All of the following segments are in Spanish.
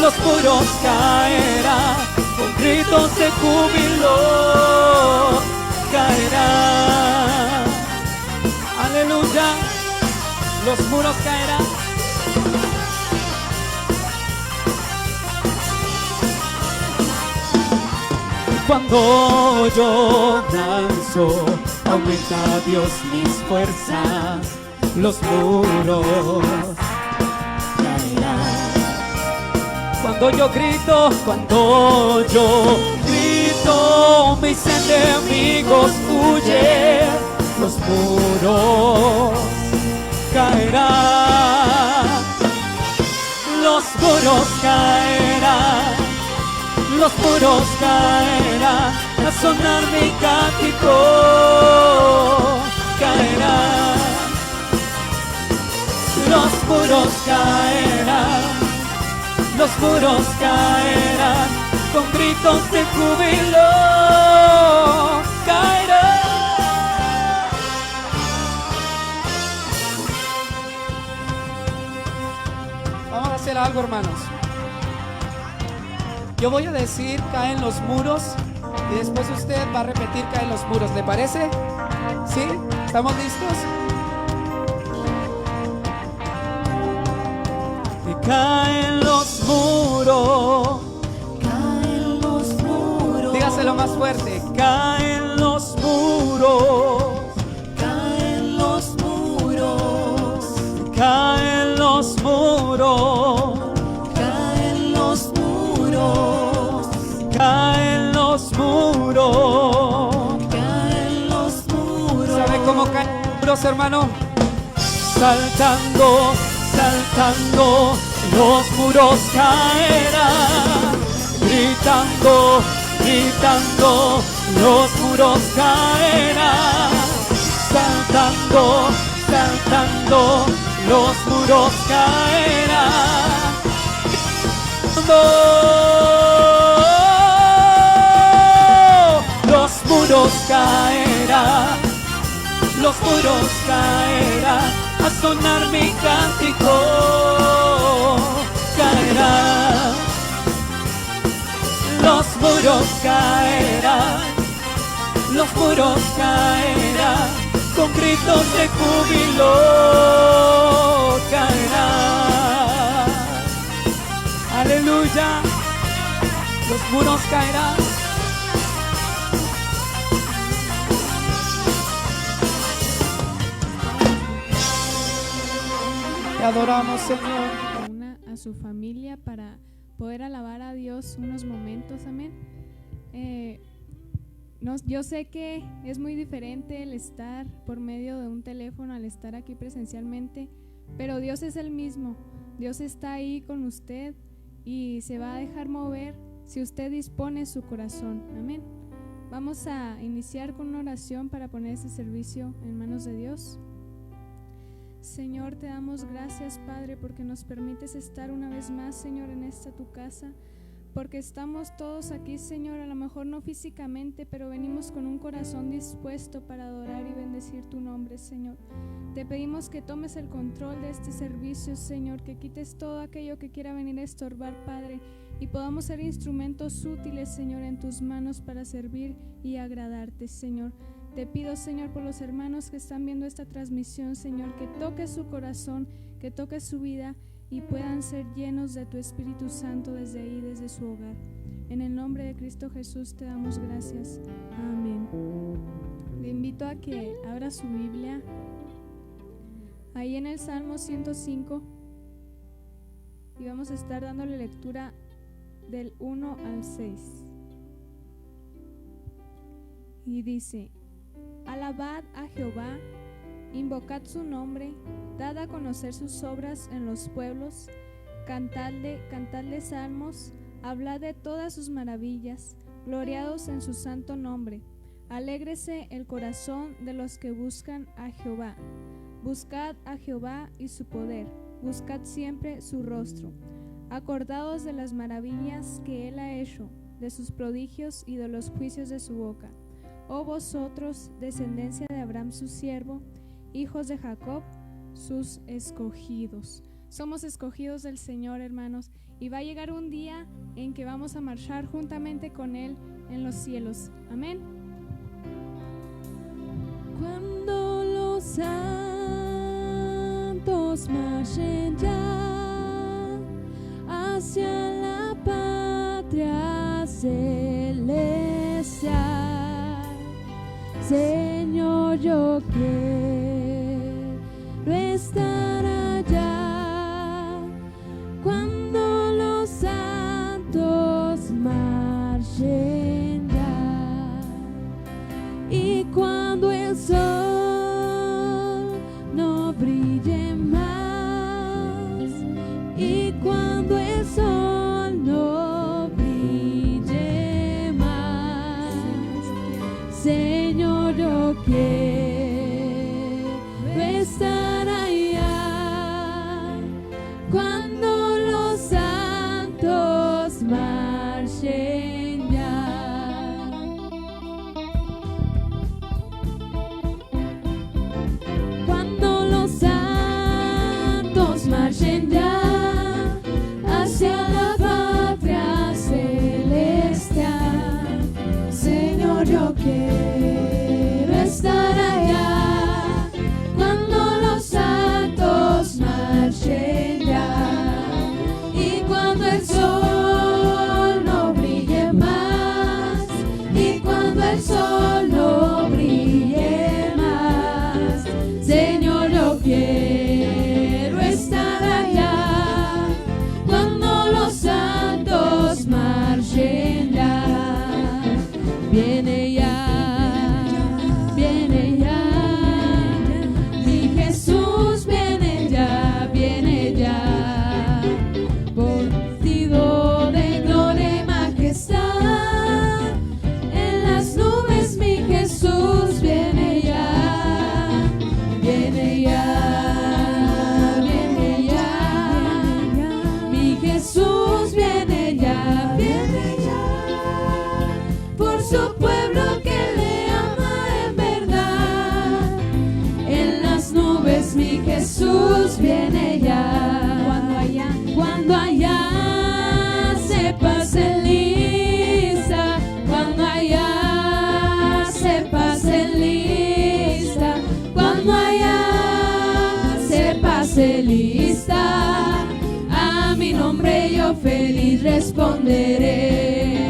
los muros caerán, con gritos de júbilo caerán. Aleluya, los muros caerán. Cuando yo danzo, aumenta Dios mis fuerzas, los muros caerán. Cuando yo grito, mis enemigos huyen, los muros caerán. Los muros caerán, los muros caerán, a sonar mi cántico caerán. Los muros caerán, los muros caerán, con gritos de júbilo caerán. Vamos a hacer algo, hermanos. Yo voy a decir caen los muros y después usted va a repetir caen los muros. ¿Le parece? ¿Sí? ¿Estamos listos? Que caen los muros. Caen los muros. Dígaselo más fuerte. Caen los muros. Caen los muros. Caen los muros. Caen los muros. Caen los muros. Caen los muros. ¿Sabe cómo caen los muros, hermano? Saltando, saltando, los muros caerán. Gritando, gritando, los muros caerán. Saltando, saltando, los muros caerán. Los muros caerán, los muros caerán, a sonar mi cántico caerán. Los muros caerán, los muros caerán, con gritos de júbilo caerán. Aleluya, los muros caerán. Te adoramos, Señor. Una a su familia para poder alabar a Dios unos momentos, amén. Yo sé que es muy diferente el estar por medio de un teléfono al estar aquí presencialmente, pero Dios es el mismo. Dios está ahí con usted y se va a dejar mover si usted dispone su corazón, amén. Vamos a iniciar con una oración para poner este servicio en manos de Dios. Señor, te damos gracias, Padre, porque nos permites estar una vez más, Señor, en esta tu casa, porque estamos todos aquí, Señor, a lo mejor no físicamente, pero venimos con un corazón dispuesto para adorar y bendecir tu nombre, Señor. Te pedimos que tomes el control de este servicio, Señor, que quites todo aquello que quiera venir a estorbar, Padre, y podamos ser instrumentos útiles, Señor, en tus manos para servir y agradarte, Señor. Te pido, Señor, por los hermanos que están viendo esta transmisión, Señor, que toques su corazón, que toques su vida y puedan ser llenos de tu Espíritu Santo desde ahí, desde su hogar. En el nombre de Cristo Jesús te damos gracias. Amén. Le invito a que abra su Biblia ahí en el Salmo 105 y vamos a estar dándole lectura del 1 al 6. Y dice: Alabad a Jehová, invocad su nombre, dad a conocer sus obras en los pueblos, cantadle salmos, hablad de todas sus maravillas, gloriaos en su santo nombre. Alégrese el corazón de los que buscan a Jehová. Buscad a Jehová y su poder, buscad siempre su rostro. Acordaos de las maravillas que él ha hecho, de sus prodigios y de los juicios de su boca. Oh vosotros, descendencia de Abraham su siervo, hijos de Jacob, sus escogidos. somos escogidos del Señor, hermanos, y va a llegar un día en que vamos a marchar juntamente con Él en los cielos. Amén. Cuando los santos marchen ya hacia la patria celestial, Señor, yo quiero estar allá. Cuando los santos marchen ya y cuando el sol no brille más, y cuando el sol no brille más, Señor, yo quiero estar allá. Cuando los santos marchen ya. Cuando los santos marchen ya hacia la patria celestial, Señor, yo quiero estar allá. Cuando los santos marchen ya y cuando el sol no brille más, y cuando el sol no brille más, Señor, yo quiero estar allá. Cuando los santos marchen ya, viene ya, viene ya, mi Jesús viene ya, vestido de gloria y majestad. En las nubes mi Jesús viene ya, viene ya, viene ya, mi Jesús viene ya, por su pueblo que le ama en verdad. En las nubes mi Jesús viene ya, cuando allá se pase lista, cuando allá se pase lista, cuando allá se pase lista, a mi nombre yo feliz responderé.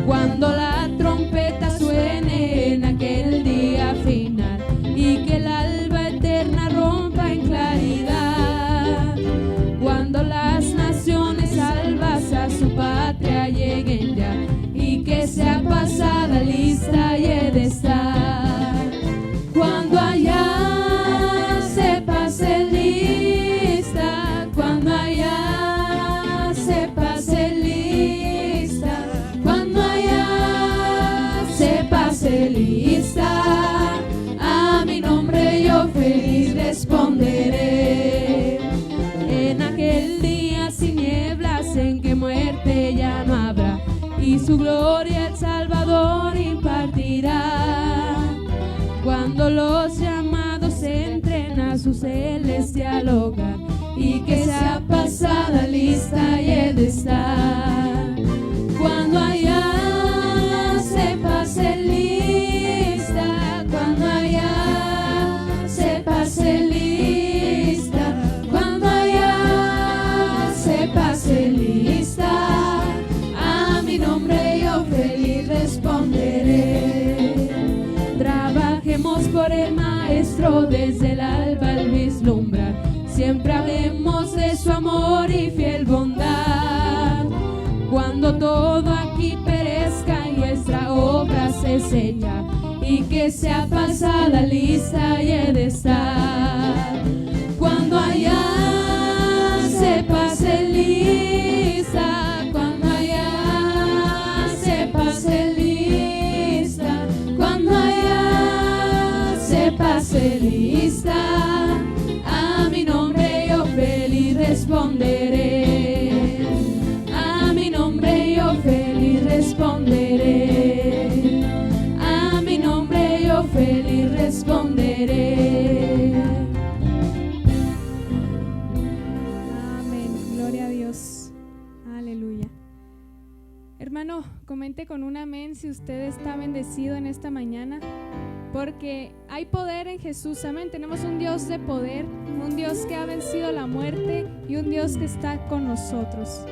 Cuando la trompeta suene en aquel día final y que el alba eterna rompa en claridad, cuando las naciones salvas a su patria lleguen ya y que sea pasada lista y he de estar. Cuando allá se pase lista, cuando allá se pase lista, cuando allá se pase lista, a mi nombre yo feliz responderé. En aquel día sin nieblas en que muerte ya no habrá, y su gloria el Salvador impartirá. Cuando los llamados entren a su celestial hogar y que sea pasada lista y he de estar. Cuando allá se pase lista, cuando allá se pase lista, cuando allá se pase lista, a mi nombre yo feliz responderé. Trabajemos por el Maestro desde el alba al vislumbrar, siempre hablemos de su amor y fiel bondad. Cuando todo aquí perezca y nuestra obra se sella y que sea pasada lista y he de estar. Cuando allá se pase lista, cuando allá se pase lista, cuando allá se pase lista, a mi nombre yo feliz responderé. A mi nombre yo feliz responderé. A mi nombre yo feliz responderé. Dios. Aleluya. Hermano, comente con un amén si usted está bendecido en esta mañana, porque hay poder en Jesús. Amén. Tenemos un Dios de poder, un Dios que ha vencido la muerte y un Dios que está con nosotros.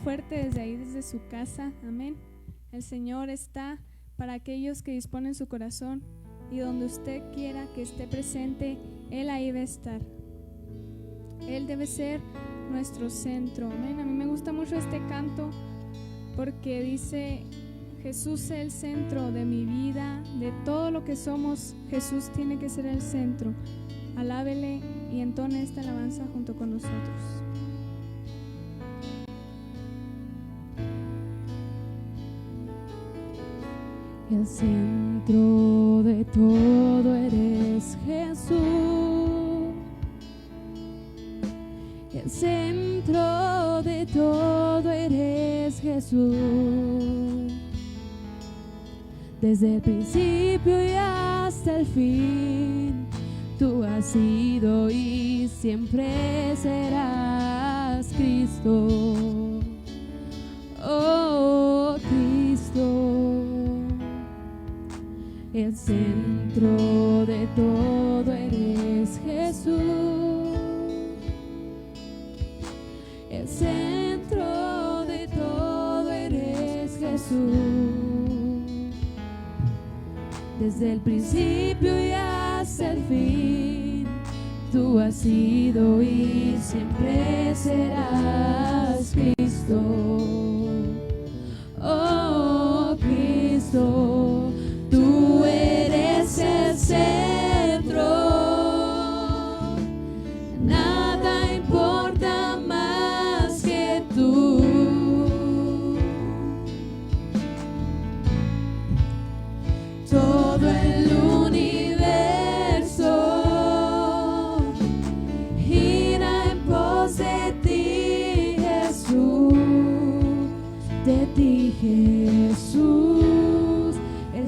Fuerte desde ahí, desde su casa. Amén. El Señor está para aquellos que disponen su corazón, y donde usted quiera que esté presente, Él ahí va a estar. Él debe ser nuestro centro. Amén. A mí me gusta mucho este canto porque dice: Jesús es el centro de mi vida, de todo lo que somos. Jesús tiene que ser el centro. Alábele y entone esta alabanza junto con nosotros. El centro de todo eres Jesús. El centro de todo eres Jesús. Desde el principio y hasta el fin, tú has sido y siempre serás Cristo. Oh, Cristo. El centro de todo eres Jesús. El centro de todo eres Jesús. Desde el principio y hasta el fin, tú has sido y siempre serás Cristo. Oh, Cristo. Tú eres el centro, nada importa más que tú.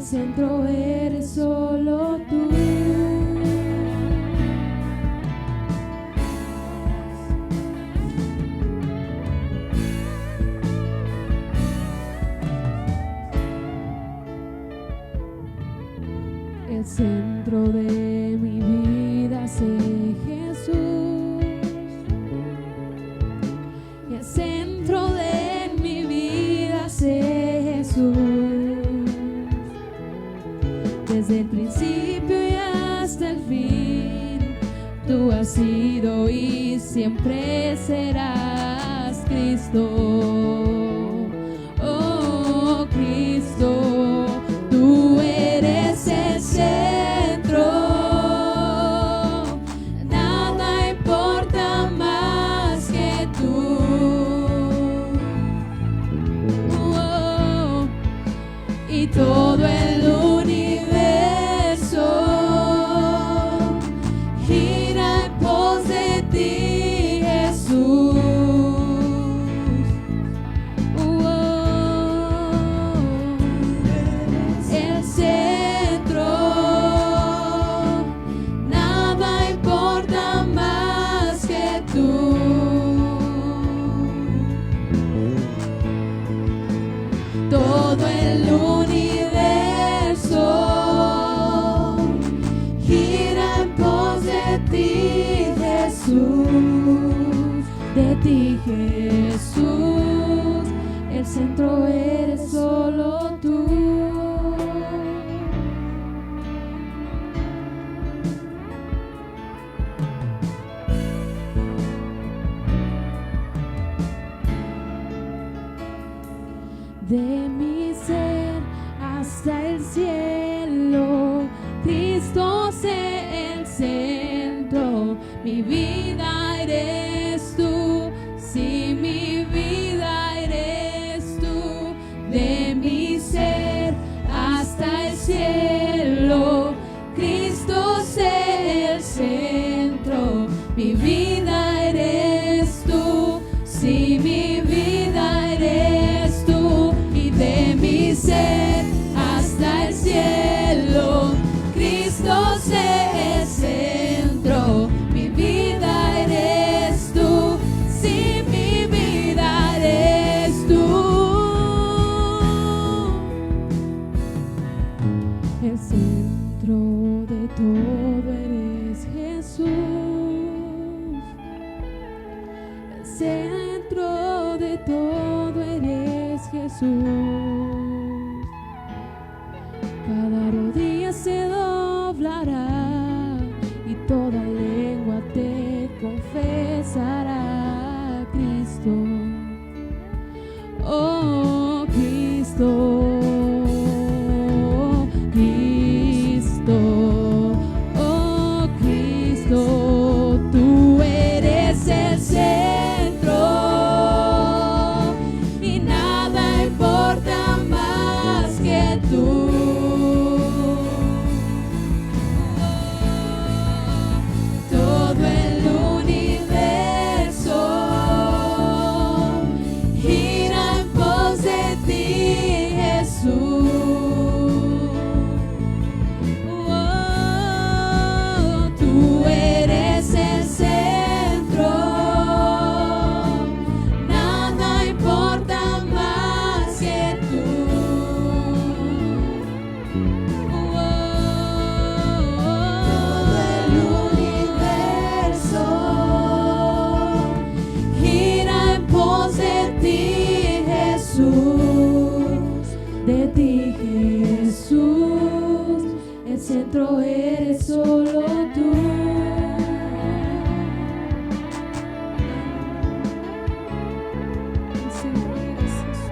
centro eres solo tú. El centro de mi vida sé Jesús. El centro de mi vida sé Jesús. Desde el principio y hasta el fin, tú has sido y siempre serás Cristo. Oh Cristo, tú eres el centro. Nada importa más que tú. Oh, y todo el universo gira en pos de ti, Jesús. El centro, nada importa más que tú. Todo el universo gira en pos de ti, Jesús. De ti, Jesús. El centro eres solo tú. De mi ser hasta el cielo, Cristo sé el centro. Mi vida eres tú, sí, mi vida eres tú. De mi ser hasta el cielo, Cristo sé el centro. Mi vida eres tú, sí, mi vida eres tú. Y de mi ser hasta el cielo, Cristo sé el centro. Mi vida eres tú, sí, mi vida eres tú. El centro de todo eres Jesús. El centro de todo eres Jesús. Cada rodilla se doblará y toda lengua te confesará, Cristo. Oh Cristo. Cristo, oh Cristo, tú eres el centro y nada importa más que tú. Todo el universo gira en pos de ti, Jesús. Tú eres el centro, nada importa más que tú. Todo el universo gira en pos de ti, Jesús. De ti, Jesús, el centro eres solo tú. El centro eres Jesús.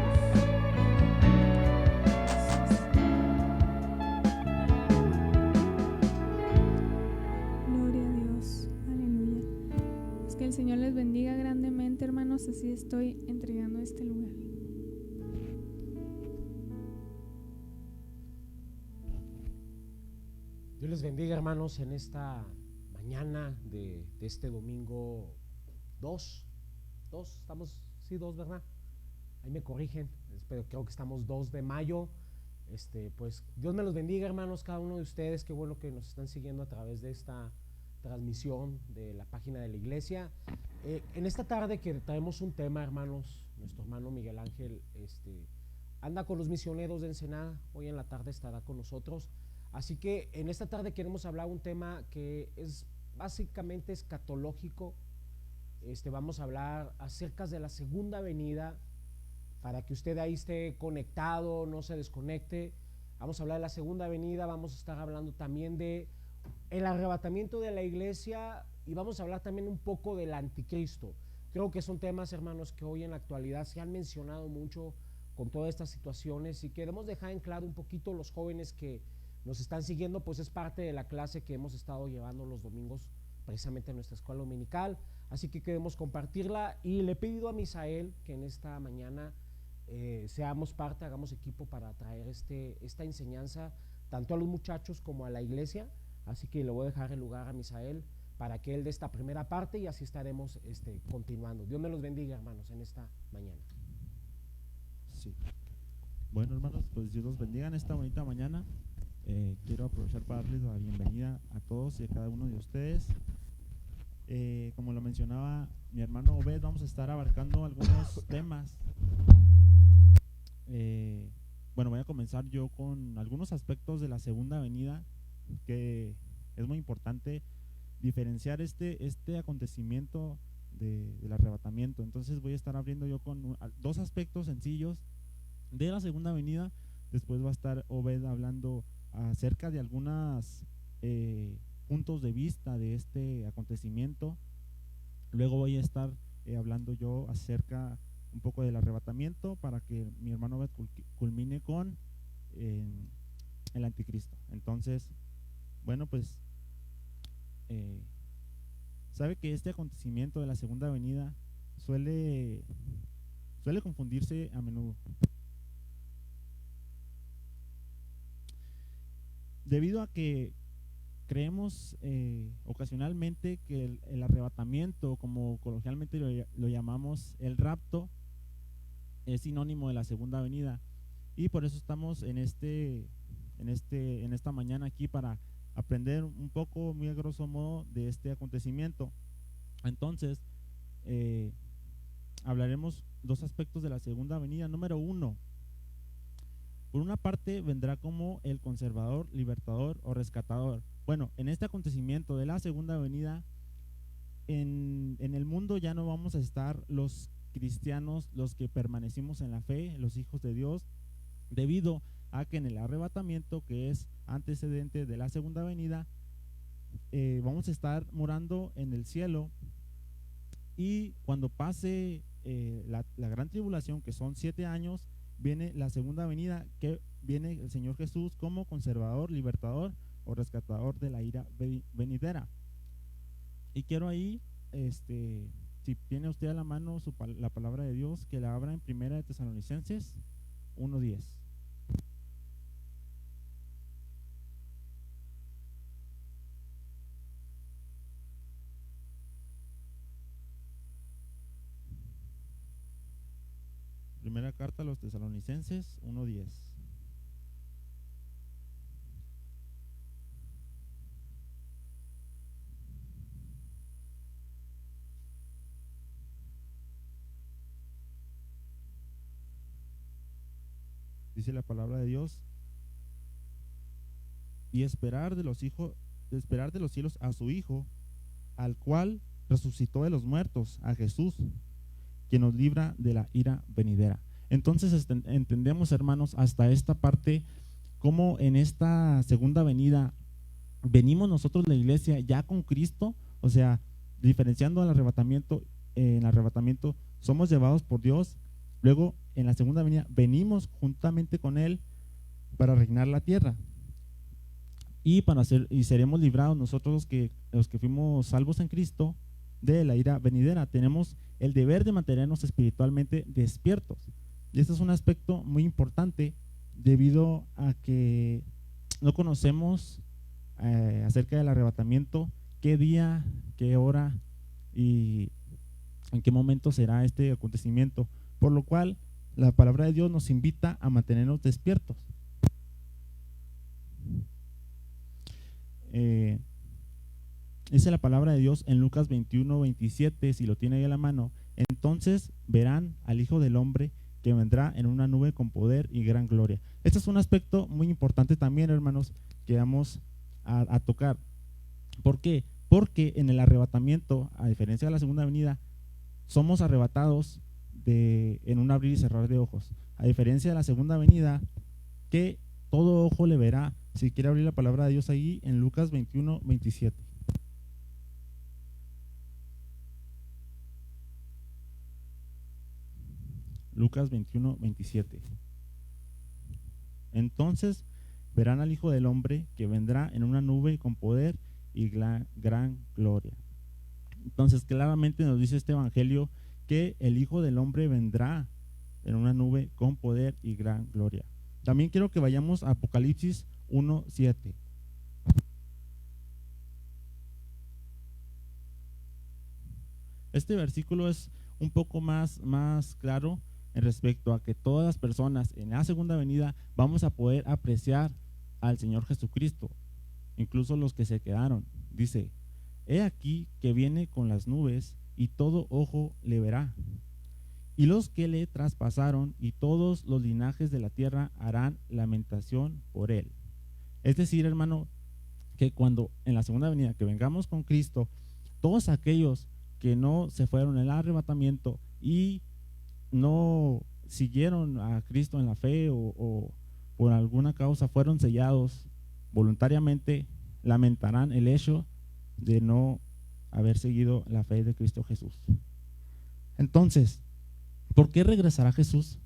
Gloria a Dios. Aleluya. Pues que el Señor les bendiga grandemente, hermanos. Así estoy entregando este lugar. Dios les bendiga, hermanos, en esta mañana de este domingo 2. Estamos, sí, 2, ¿verdad? Ahí me corrigen, pero creo que estamos 2 de mayo Pues Dios me los bendiga, hermanos, cada uno de ustedes. Qué bueno que nos están siguiendo a través de esta transmisión de la página de la iglesia. En esta tarde que traemos un tema, hermanos, nuestro hermano Miguel Ángel anda con los misioneros de Ensenada. Hoy en la tarde estará con nosotros. Así que en esta tarde queremos hablar un tema que es básicamente escatológico. Vamos a hablar acerca de la segunda venida, para que usted ahí esté conectado, no se desconecte. Vamos a hablar de la segunda venida, vamos a estar hablando también de el arrebatamiento de la iglesia y vamos a hablar también un poco del anticristo. Creo que son temas, hermanos, que hoy en la actualidad se han mencionado mucho con todas estas situaciones y queremos dejar en claro un poquito los jóvenes que nos están siguiendo, pues es parte de la clase que hemos estado llevando los domingos precisamente en nuestra escuela dominical, así que queremos compartirla y le he pedido a Misael que en esta mañana seamos parte, hagamos equipo para traer esta enseñanza tanto a los muchachos como a la iglesia, así que le voy a dejar el lugar a Misael para que él dé esta primera parte y así estaremos continuando. Dios me los bendiga, hermanos, en esta mañana. Sí. Bueno, hermanos, pues Dios los bendiga en esta bonita mañana. Quiero aprovechar para darles la bienvenida a todos y a cada uno de ustedes. Como lo mencionaba mi hermano Obed, vamos a estar abarcando algunos temas. Bueno, voy a comenzar yo con algunos aspectos de la segunda venida, que es muy importante diferenciar este acontecimiento del arrebatamiento. Entonces voy a estar abriendo yo con dos aspectos sencillos de la segunda venida. Después va a estar Obed hablando acerca de algunos puntos de vista de este acontecimiento. Luego voy a estar hablando yo acerca un poco del arrebatamiento para que mi hermano Obed culmine con el anticristo. Entonces, bueno, pues sabe que este acontecimiento de la segunda venida suele confundirse a menudo, debido a que creemos ocasionalmente que el arrebatamiento, como coloquialmente lo llamamos el rapto, es sinónimo de la segunda venida, y por eso estamos en esta mañana aquí para aprender un poco, muy a grosso modo, de este acontecimiento. Entonces, hablaremos dos aspectos de la segunda venida. Número uno, por una parte vendrá como el conservador, libertador o rescatador. Bueno, en este acontecimiento de la segunda venida, en el mundo ya no vamos a estar los cristianos, los que permanecimos en la fe, los hijos de Dios, debido a que en el arrebatamiento, que es antecedente de la segunda venida, vamos a estar morando en el cielo, y cuando pase la gran tribulación, que son 7 años, viene la segunda venida, que viene el Señor Jesús como conservador, libertador o rescatador de la ira venidera. Y quiero ahí, si tiene usted a la mano la palabra de Dios, que la abra en Primera de Tesalonicenses 1:10. Primera carta a los Tesalonicenses 1:10. Dice la palabra de Dios: y esperar de los cielos a su Hijo, al cual resucitó de los muertos, a Jesús, quien nos libra de la ira venidera. Entonces entendemos, hermanos, hasta esta parte, cómo en esta segunda venida venimos nosotros, la iglesia, ya con Cristo, o sea, diferenciando al arrebatamiento. En el arrebatamiento somos llevados por Dios, luego en la segunda venida venimos juntamente con Él para reinar la tierra, y seremos librados nosotros los que fuimos salvos en Cristo de la ira venidera. Tenemos el deber de mantenernos espiritualmente despiertos, y este es un aspecto muy importante debido a que no conocemos acerca del arrebatamiento, qué día, qué hora y en qué momento será este acontecimiento, por lo cual la palabra de Dios nos invita a mantenernos despiertos. dice la palabra de Dios en Lucas 21:27, si lo tiene ahí a la mano: entonces verán al Hijo del Hombre que vendrá en una nube con poder y gran gloria. Este es un aspecto muy importante también, hermanos, que vamos a tocar. ¿Por qué? Porque en el arrebatamiento, a diferencia de la segunda venida, somos arrebatados en un abrir y cerrar de ojos. A diferencia de la segunda venida, que todo ojo le verá. Si quiere abrir la palabra de Dios ahí en Lucas 21:27. Lucas 21:27. Entonces verán al Hijo del Hombre que vendrá en una nube con poder y gran gloria. Entonces claramente nos dice este evangelio que el Hijo del Hombre vendrá en una nube con poder y gran gloria. También quiero que vayamos a Apocalipsis 1:7. Este versículo es un poco más claro en respecto a que todas las personas en la segunda venida vamos a poder apreciar al Señor Jesucristo, incluso los que se quedaron. Dice: he aquí que viene con las nubes y todo ojo le verá, y los que le traspasaron y todos los linajes de la tierra harán lamentación por él. Es decir, hermano, que cuando en la segunda venida que vengamos con Cristo, todos aquellos que no se fueron en el arrebatamiento y no siguieron a Cristo en la fe o por alguna causa fueron sellados voluntariamente, lamentarán el hecho de no haber seguido la fe de Cristo Jesús. Entonces, ¿por qué regresará Jesús?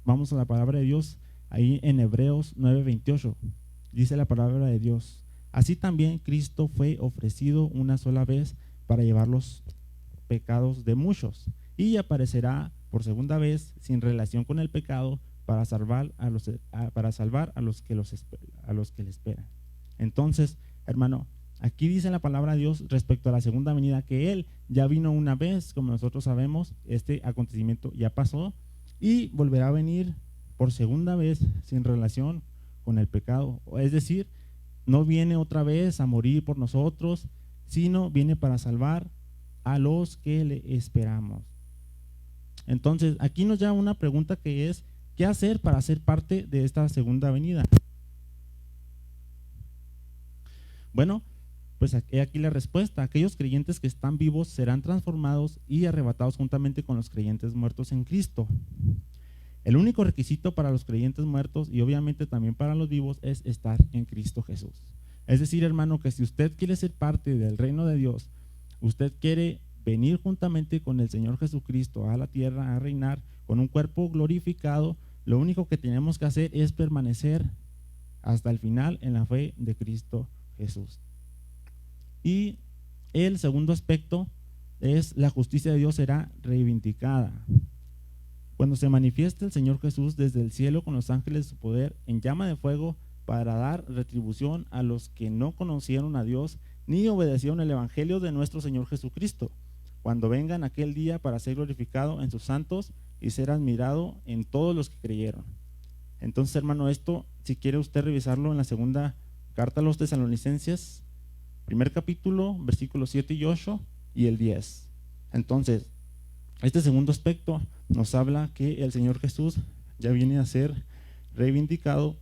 Vamos a la palabra de Dios ahí en Hebreos 9:28. Dice la palabra de Dios: así también Cristo fue ofrecido una sola vez para llevar los pecados de muchos, y aparecerá por segunda vez sin relación con el pecado para salvar a los que le esperan. Entonces, hermano, aquí dice la palabra de Dios respecto a la segunda venida que Él ya vino una vez, como nosotros sabemos, este acontecimiento ya pasó, y volverá a venir por segunda vez sin relación con el pecado. Es decir, no viene otra vez a morir por nosotros, sino viene para salvar a los que le esperamos. Entonces, aquí nos lleva una pregunta que es: ¿qué hacer para ser parte de esta segunda venida? Bueno, pues aquí la respuesta: aquellos creyentes que están vivos serán transformados y arrebatados juntamente con los creyentes muertos en Cristo. El único requisito para los creyentes muertos y obviamente también para los vivos es estar en Cristo Jesús. Es decir, hermano, que si usted quiere ser parte del reino de Dios, usted quiere venir juntamente con el Señor Jesucristo a la tierra a reinar con un cuerpo glorificado, lo único que tenemos que hacer es permanecer hasta el final en la fe de Cristo Jesús. Y el segundo aspecto es: la justicia de Dios será reivindicada. Cuando se manifieste el Señor Jesús desde el cielo con los ángeles de su poder en llama de fuego para dar retribución a los que no conocieron a Dios ni obedecieron el evangelio de nuestro Señor Jesucristo, cuando vengan aquel día para ser glorificado en sus santos y ser admirado en todos los que creyeron. Entonces, hermano, esto, si quiere usted revisarlo en la segunda carta a los Tesalonicenses, primer capítulo, versículos 7 y 8 y el 10. Entonces, este segundo aspecto nos habla que el Señor Jesús ya viene a ser reivindicado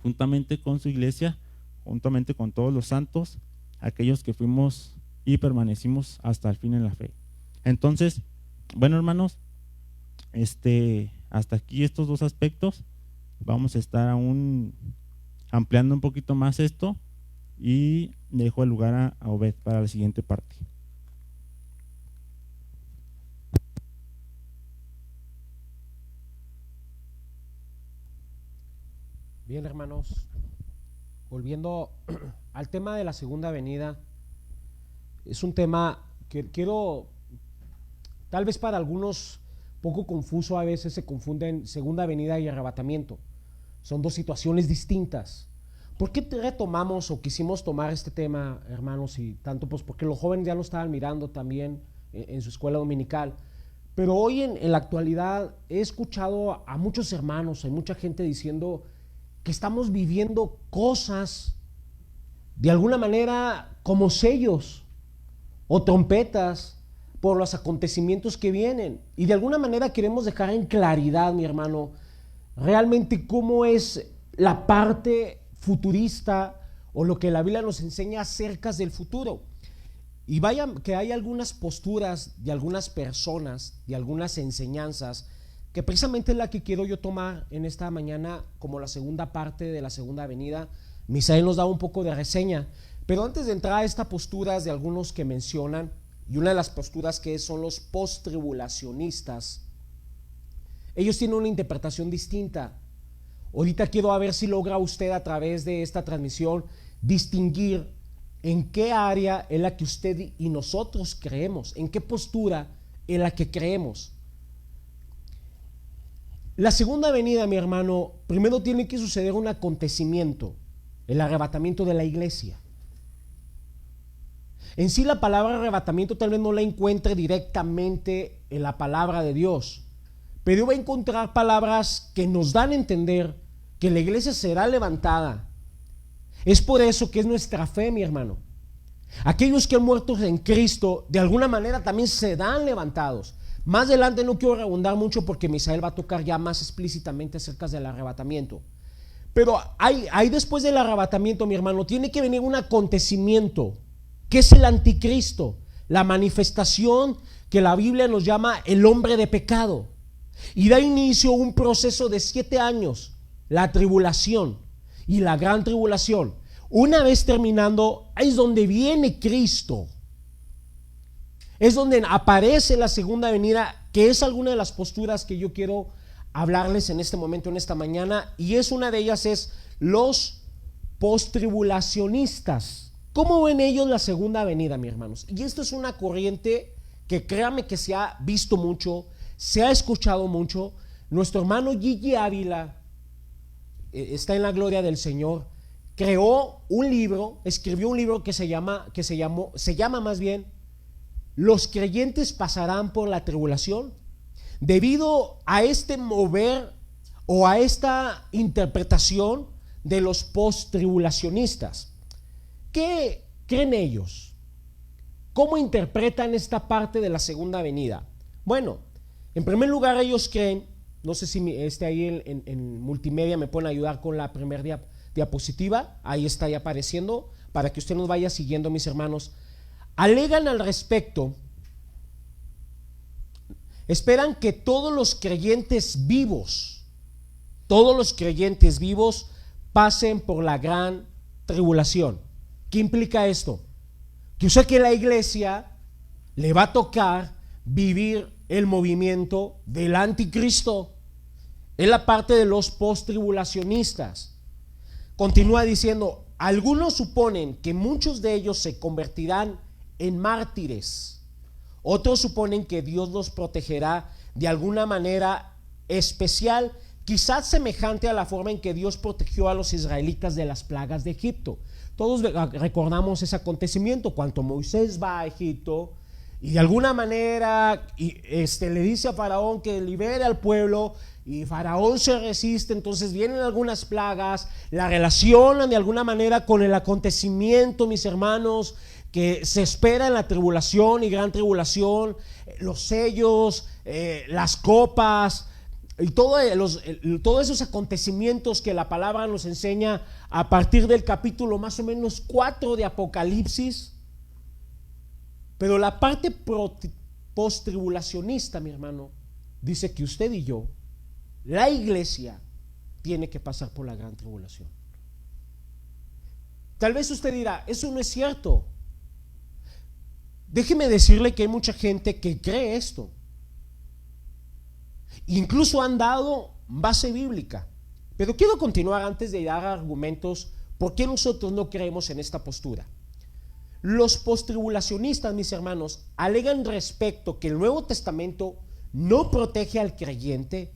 juntamente con su iglesia, juntamente con todos los santos, aquellos que fuimos y permanecimos hasta el fin en la fe. Entonces, bueno, hermanos, hasta aquí estos dos aspectos. Vamos a estar aún ampliando un poquito más esto y dejo el lugar a Obed para la siguiente parte. Bien, hermanos, volviendo al tema de la segunda venida, es un tema que quiero, tal vez para algunos poco confuso, a veces se confunden segunda venida y arrebatamiento. Son dos situaciones distintas. ¿Por qué retomamos o quisimos tomar este tema, hermanos? Y tanto pues porque los jóvenes ya lo estaban mirando también en su escuela dominical. Pero hoy en la actualidad he escuchado a muchos hermanos, hay mucha gente diciendo que estamos viviendo cosas de alguna manera como sellos o trompetas por los acontecimientos que vienen. Y de alguna manera queremos dejar en claridad, mi hermano, realmente cómo es la parte futurista o lo que la Biblia nos enseña acerca del futuro. Y vaya que hay algunas posturas de algunas personas, de algunas enseñanzas, que precisamente es la que quiero yo tomar en esta mañana como la segunda parte de la segunda venida. Misael nos da un poco de reseña, pero antes de entrar a estas posturas de algunos que mencionan, y una de las posturas que son los post-tribulacionistas, ellos tienen una interpretación distinta. Ahorita quiero ver si logra usted a través de esta transmisión distinguir en qué área es la que usted y nosotros creemos, en qué postura es la que creemos. La segunda venida, mi hermano, primero tiene que suceder un acontecimiento, el arrebatamiento de la iglesia. En sí la palabra arrebatamiento tal vez no la encuentre directamente en la palabra de Dios, pero va a encontrar palabras que nos dan a entender que la iglesia será levantada. Es por eso que es nuestra fe, mi hermano. Aquellos que han muerto en Cristo de alguna manera también serán levantados. Más adelante no quiero redundar mucho porque Misael va a tocar ya más explícitamente acerca del arrebatamiento. Pero hay después del arrebatamiento, mi hermano, tiene que venir un acontecimiento que es el anticristo, la manifestación que la Biblia nos llama el hombre de pecado, y da inicio a un proceso de 7 años, la tribulación y la gran tribulación. Una vez terminando, es donde viene Cristo, es donde aparece la segunda venida, que es alguna de las posturas que yo quiero hablarles en este momento, en esta mañana, y es una de ellas es los postribulacionistas. ¿Cómo ven ellos la segunda venida, mis hermanos? Y esto es una corriente que créame que se ha visto mucho, se ha escuchado mucho. Nuestro hermano Gigi Ávila está en la gloria del Señor. Creó un libro, escribió un libro que se llama más bien Los creyentes pasarán por la tribulación. Debido a este mover o a esta interpretación de los post-tribulacionistas, ¿qué creen ellos? ¿Cómo interpretan esta parte de la segunda venida? Bueno, en primer lugar ellos creen, no sé si ahí en multimedia me pueden ayudar con la primera diapositiva, ahí está ya apareciendo, para que usted nos vaya siguiendo, mis hermanos. Alegan al respecto, esperan que todos los creyentes vivos pasen por la gran tribulación. ¿Qué implica esto? Que o sea que la iglesia le va a tocar vivir el movimiento del anticristo. Es la parte de los post-tribulacionistas. Continúa diciendo, algunos suponen que muchos de ellos se convertirán en mártires. Otros suponen que Dios los protegerá de alguna manera especial, quizás semejante a la forma en que Dios protegió a los israelitas de las plagas de Egipto. Todos recordamos ese acontecimiento cuando Moisés va a Egipto y de alguna manera le dice a Faraón que libere al pueblo, y Faraón se resiste. Entonces vienen algunas plagas, la relacionan de alguna manera con el acontecimiento, mis hermanos, que se espera en la tribulación y gran tribulación, los sellos, las copas y todos esos acontecimientos que la palabra nos enseña a partir del capítulo más o menos 4 de Apocalipsis. Pero la parte post-tribulacionista, mi hermano, dice que usted y yo, la iglesia, tiene que pasar por la gran tribulación. Tal vez usted dirá, eso no es cierto. Déjeme decirle que hay mucha gente que cree esto. Incluso han dado base bíblica. Pero quiero continuar antes de dar argumentos por qué nosotros no creemos en esta postura. Los postribulacionistas, mis hermanos, alegan respecto que el Nuevo Testamento no protege al creyente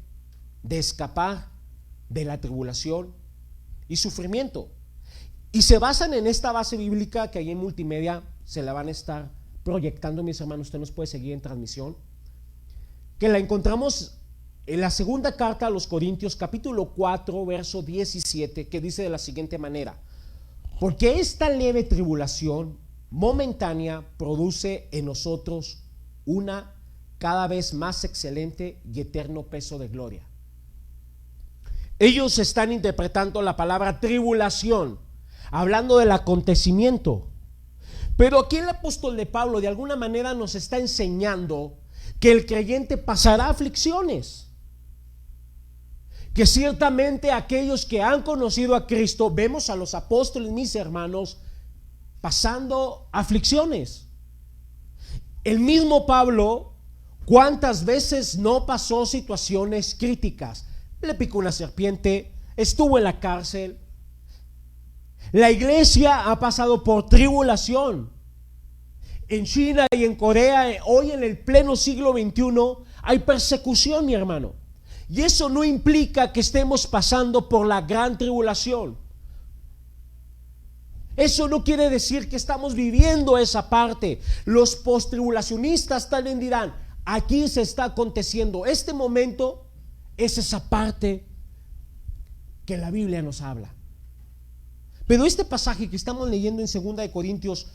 de escapar de la tribulación y sufrimiento. Y se basan en esta base bíblica que ahí en multimedia se la van a estar proyectando, mis hermanos. Usted nos puede seguir en transmisión, que la encontramos en la segunda carta a los Corintios, capítulo 4, verso 17, que dice de la siguiente manera: Porque esta leve tribulación momentánea produce en nosotros una cada vez más excelente y eterno peso de gloria. Ellos están interpretando la palabra tribulación, hablando del acontecimiento. Pero aquí el apóstol de Pablo de alguna manera nos está enseñando que el creyente pasará aflicciones. Que ciertamente aquellos que han conocido a Cristo, vemos a los apóstoles, mis hermanos, pasando aflicciones. El mismo Pablo, ¿cuántas veces no pasó situaciones críticas? Le picó una serpiente, estuvo en la cárcel. La iglesia ha pasado por tribulación. En China y en Corea, hoy en el pleno siglo XXI, hay persecución, mi hermano. Y eso no implica que estemos pasando por la gran tribulación. Eso no quiere decir que estamos viviendo esa parte. Los postribulacionistas también dirán, aquí se está aconteciendo. Este momento es esa parte que la Biblia nos habla. Pero este pasaje que estamos leyendo en 2 de Corintios,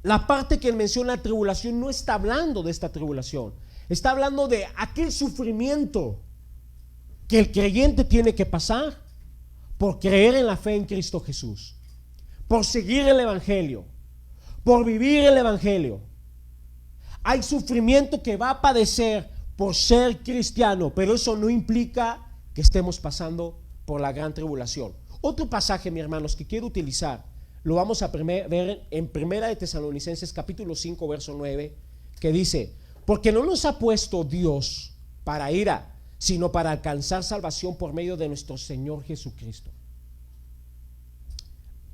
la parte que menciona tribulación no está hablando de esta tribulación. Está hablando de aquel sufrimiento que el creyente tiene que pasar por creer en la fe en Cristo Jesús, por seguir el Evangelio, por vivir el Evangelio. Hay sufrimiento que va a padecer por ser cristiano, pero eso no implica que estemos pasando por la gran tribulación. Otro pasaje, mis hermanos, que quiero utilizar, lo vamos a ver en 1 de Tesalonicenses capítulo 5 verso 9, que dice: porque no nos ha puesto Dios para ira, sino para alcanzar salvación por medio de nuestro Señor Jesucristo.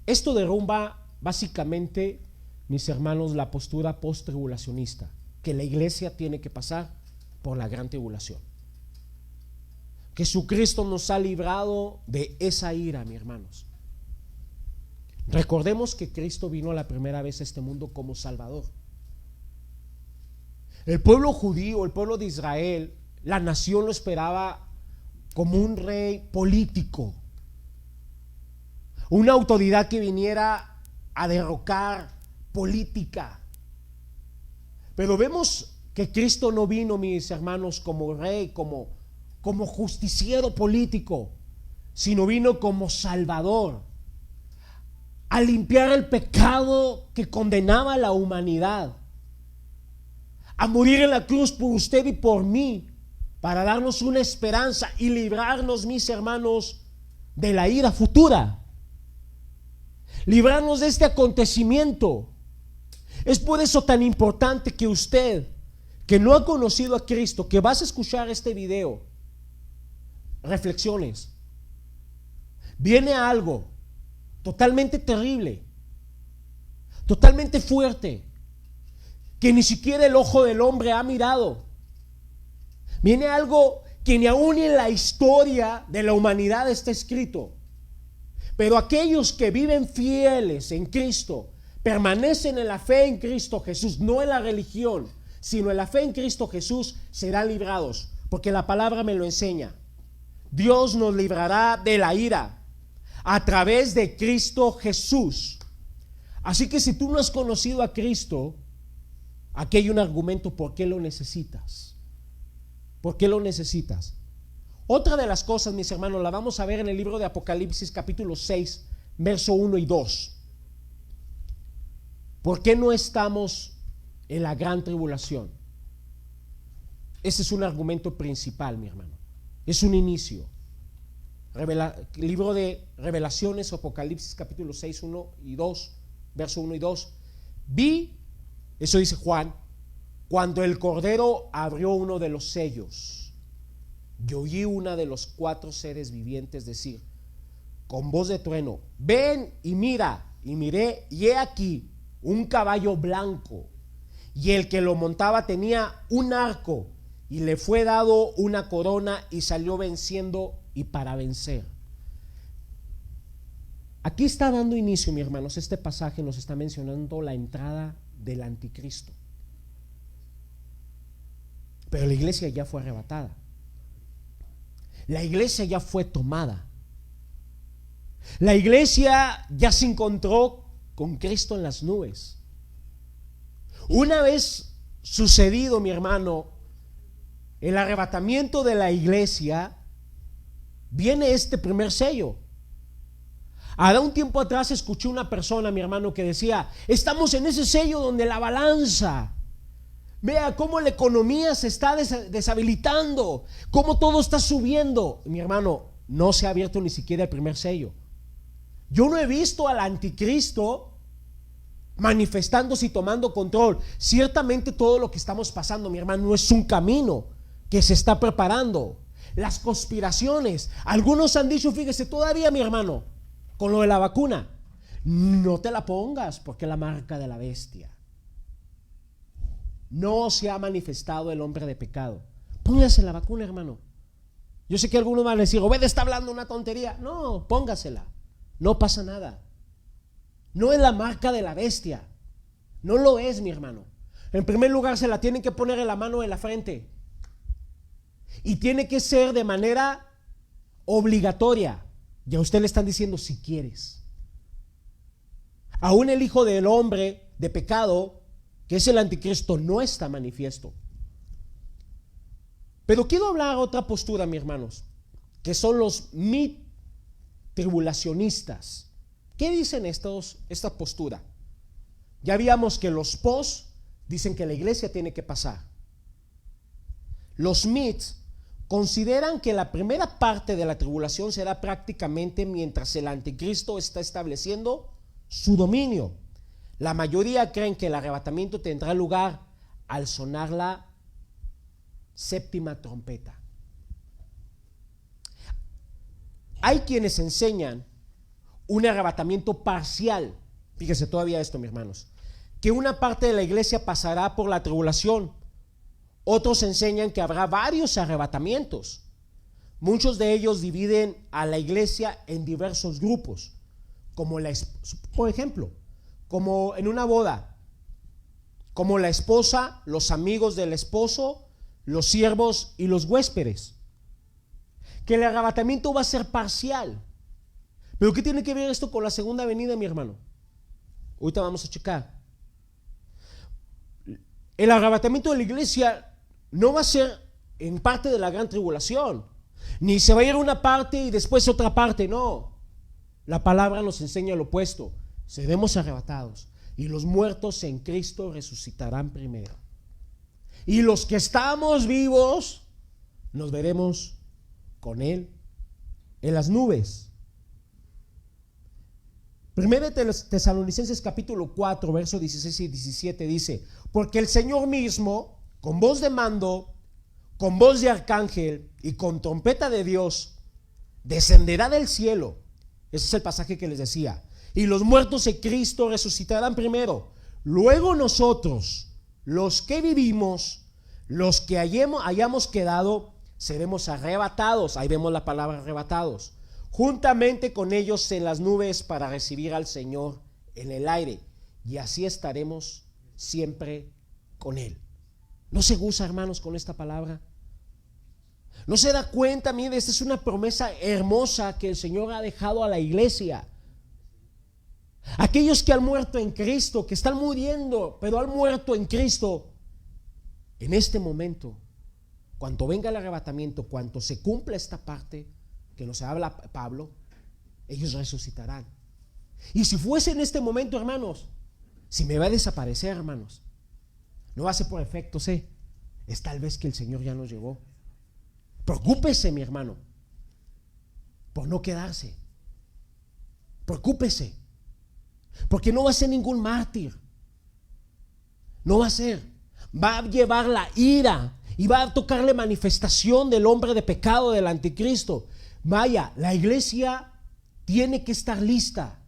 Esto derrumba básicamente, mis hermanos, la postura post-tribulacionista, que la iglesia tiene que pasar por la gran tribulación. Jesucristo nos ha librado de esa ira, mis hermanos. Recordemos que Cristo vino la primera vez a este mundo como Salvador. El pueblo judío, el pueblo de Israel, la nación lo esperaba como un rey político, una autoridad que viniera a derrocar política. Pero vemos que Cristo no vino, mis hermanos, como rey, como justiciero político, sino vino como Salvador, a limpiar el pecado que condenaba a la humanidad, a morir en la cruz por usted y por mí, para darnos una esperanza y librarnos, mis hermanos, de la ira futura, librarnos de este acontecimiento. Es por eso tan importante que usted, que no ha conocido a Cristo, que vas a escuchar este video, reflexiones. Viene algo totalmente terrible, totalmente fuerte, que ni siquiera el ojo del hombre ha mirado. Viene algo que ni aún en la historia de la humanidad está escrito. Pero aquellos que viven fieles en Cristo, permanecen en la fe en Cristo Jesús, no en la religión, sino en la fe en Cristo Jesús, serán librados, porque la palabra me lo enseña. Dios nos librará de la ira a través de Cristo Jesús. Así que si tú no has conocido a Cristo, aquí hay un argumento por qué lo necesitas. ¿Por qué lo necesitas? Otra de las cosas, mis hermanos, la vamos a ver en el libro de Apocalipsis capítulo 6, verso 1 y 2. ¿Por qué no estamos en la gran tribulación? Ese es un argumento principal, mi hermano. Es un inicio. Libro de Revelaciones, Apocalipsis capítulo 6, 1 y 2, verso 1 y 2. Vi, eso dice Juan, cuando el Cordero abrió uno de los sellos, yo oí una de los 4 seres vivientes decir con voz de trueno: ven y mira. Y miré, y he aquí un caballo blanco, y el que lo montaba tenía un arco, y le fue dado una corona, y salió venciendo y para vencer. Aquí está dando inicio, mis hermanos, este pasaje nos está mencionando la entrada del anticristo. Pero la iglesia ya fue arrebatada. La iglesia ya fue tomada. La iglesia ya se encontró con Cristo en las nubes. Una vez sucedido, mi hermano, el arrebatamiento de la iglesia, viene este primer sello. Ahora un tiempo atrás escuché una persona, mi hermano, que decía: estamos en ese sello donde la balanza, vea cómo la economía se está deshabilitando, cómo todo está subiendo. Mi hermano, no se ha abierto ni siquiera el primer sello. Yo no he visto al anticristo manifestándose y tomando control. Ciertamente todo lo que estamos pasando, mi hermano, no es un camino que se está preparando. Las conspiraciones, algunos han dicho, fíjese, todavía, mi hermano, con lo de la vacuna, no te la pongas porque es la marca de la bestia. No se ha manifestado el hombre de pecado. Póngase la vacuna, hermano. Yo sé que algunos van a decir: Obed está hablando una tontería. No, póngasela, no pasa nada. No es la marca de la bestia, no lo es, mi hermano. En primer lugar, se la tienen que poner en la mano de la frente, y tiene que ser de manera obligatoria. Y a usted le están diciendo: si quieres. Aún el hijo del hombre de pecado, que es el anticristo, no está manifiesto. Pero quiero hablar otra postura, mis hermanos, que son los tribulacionistas. ¿Qué dicen esta postura? Ya habíamos que los pos dicen que la iglesia tiene que pasar. Los mits consideran que la primera parte de la tribulación será prácticamente mientras el anticristo está estableciendo su dominio. La mayoría creen que el arrebatamiento tendrá lugar al sonar la séptima trompeta. Hay quienes enseñan un arrebatamiento parcial. Fíjese todavía esto, mis hermanos, que una parte de la iglesia pasará por la tribulación. Otros enseñan que habrá varios arrebatamientos. Muchos de ellos dividen a la iglesia en diversos grupos, como por ejemplo, como en una boda, como la esposa, los amigos del esposo, los siervos y los huéspedes. Que el arrebatamiento va a ser parcial. Pero ¿qué tiene que ver esto con la segunda venida, mi hermano? Ahorita vamos a checar. El arrebatamiento de la iglesia no va a ser en parte de la gran tribulación, ni se va a ir una parte y después otra parte, no. La palabra nos enseña lo opuesto: seremos arrebatados y los muertos en Cristo resucitarán primero, y los que estamos vivos nos veremos con Él en las nubes. Primero de Tesalonicenses capítulo 4, versos 16 y 17 dice: porque el Señor mismo, con voz de mando, con voz de arcángel y con trompeta de Dios, descenderá del cielo. Ese es el pasaje que les decía. Y los muertos en Cristo resucitarán primero. Luego nosotros, los que vivimos, los que hayamos quedado, seremos arrebatados. Ahí vemos la palabra arrebatados, juntamente con ellos en las nubes para recibir al Señor en el aire, y así estaremos siempre con Él. ¿No se goza, hermanos, con esta palabra? ¿No se da cuenta? Mire, esta es una promesa hermosa que el Señor ha dejado a la iglesia. Aquellos que han muerto en Cristo, que están muriendo, pero han muerto en Cristo, en este momento, cuando venga el arrebatamiento, cuando se cumpla esta parte que nos habla Pablo, ellos resucitarán. Y si fuese en este momento, hermanos, si me va a desaparecer, hermanos, no va a ser por efecto, es tal vez que el Señor ya nos llevó. Preocúpese, mi hermano, por no quedarse. Preocúpese, porque no va a ser ningún mártir. No va a ser. Va a llevar la ira y va a tocarle manifestación del hombre de pecado, del anticristo. Vaya, la iglesia tiene que estar lista.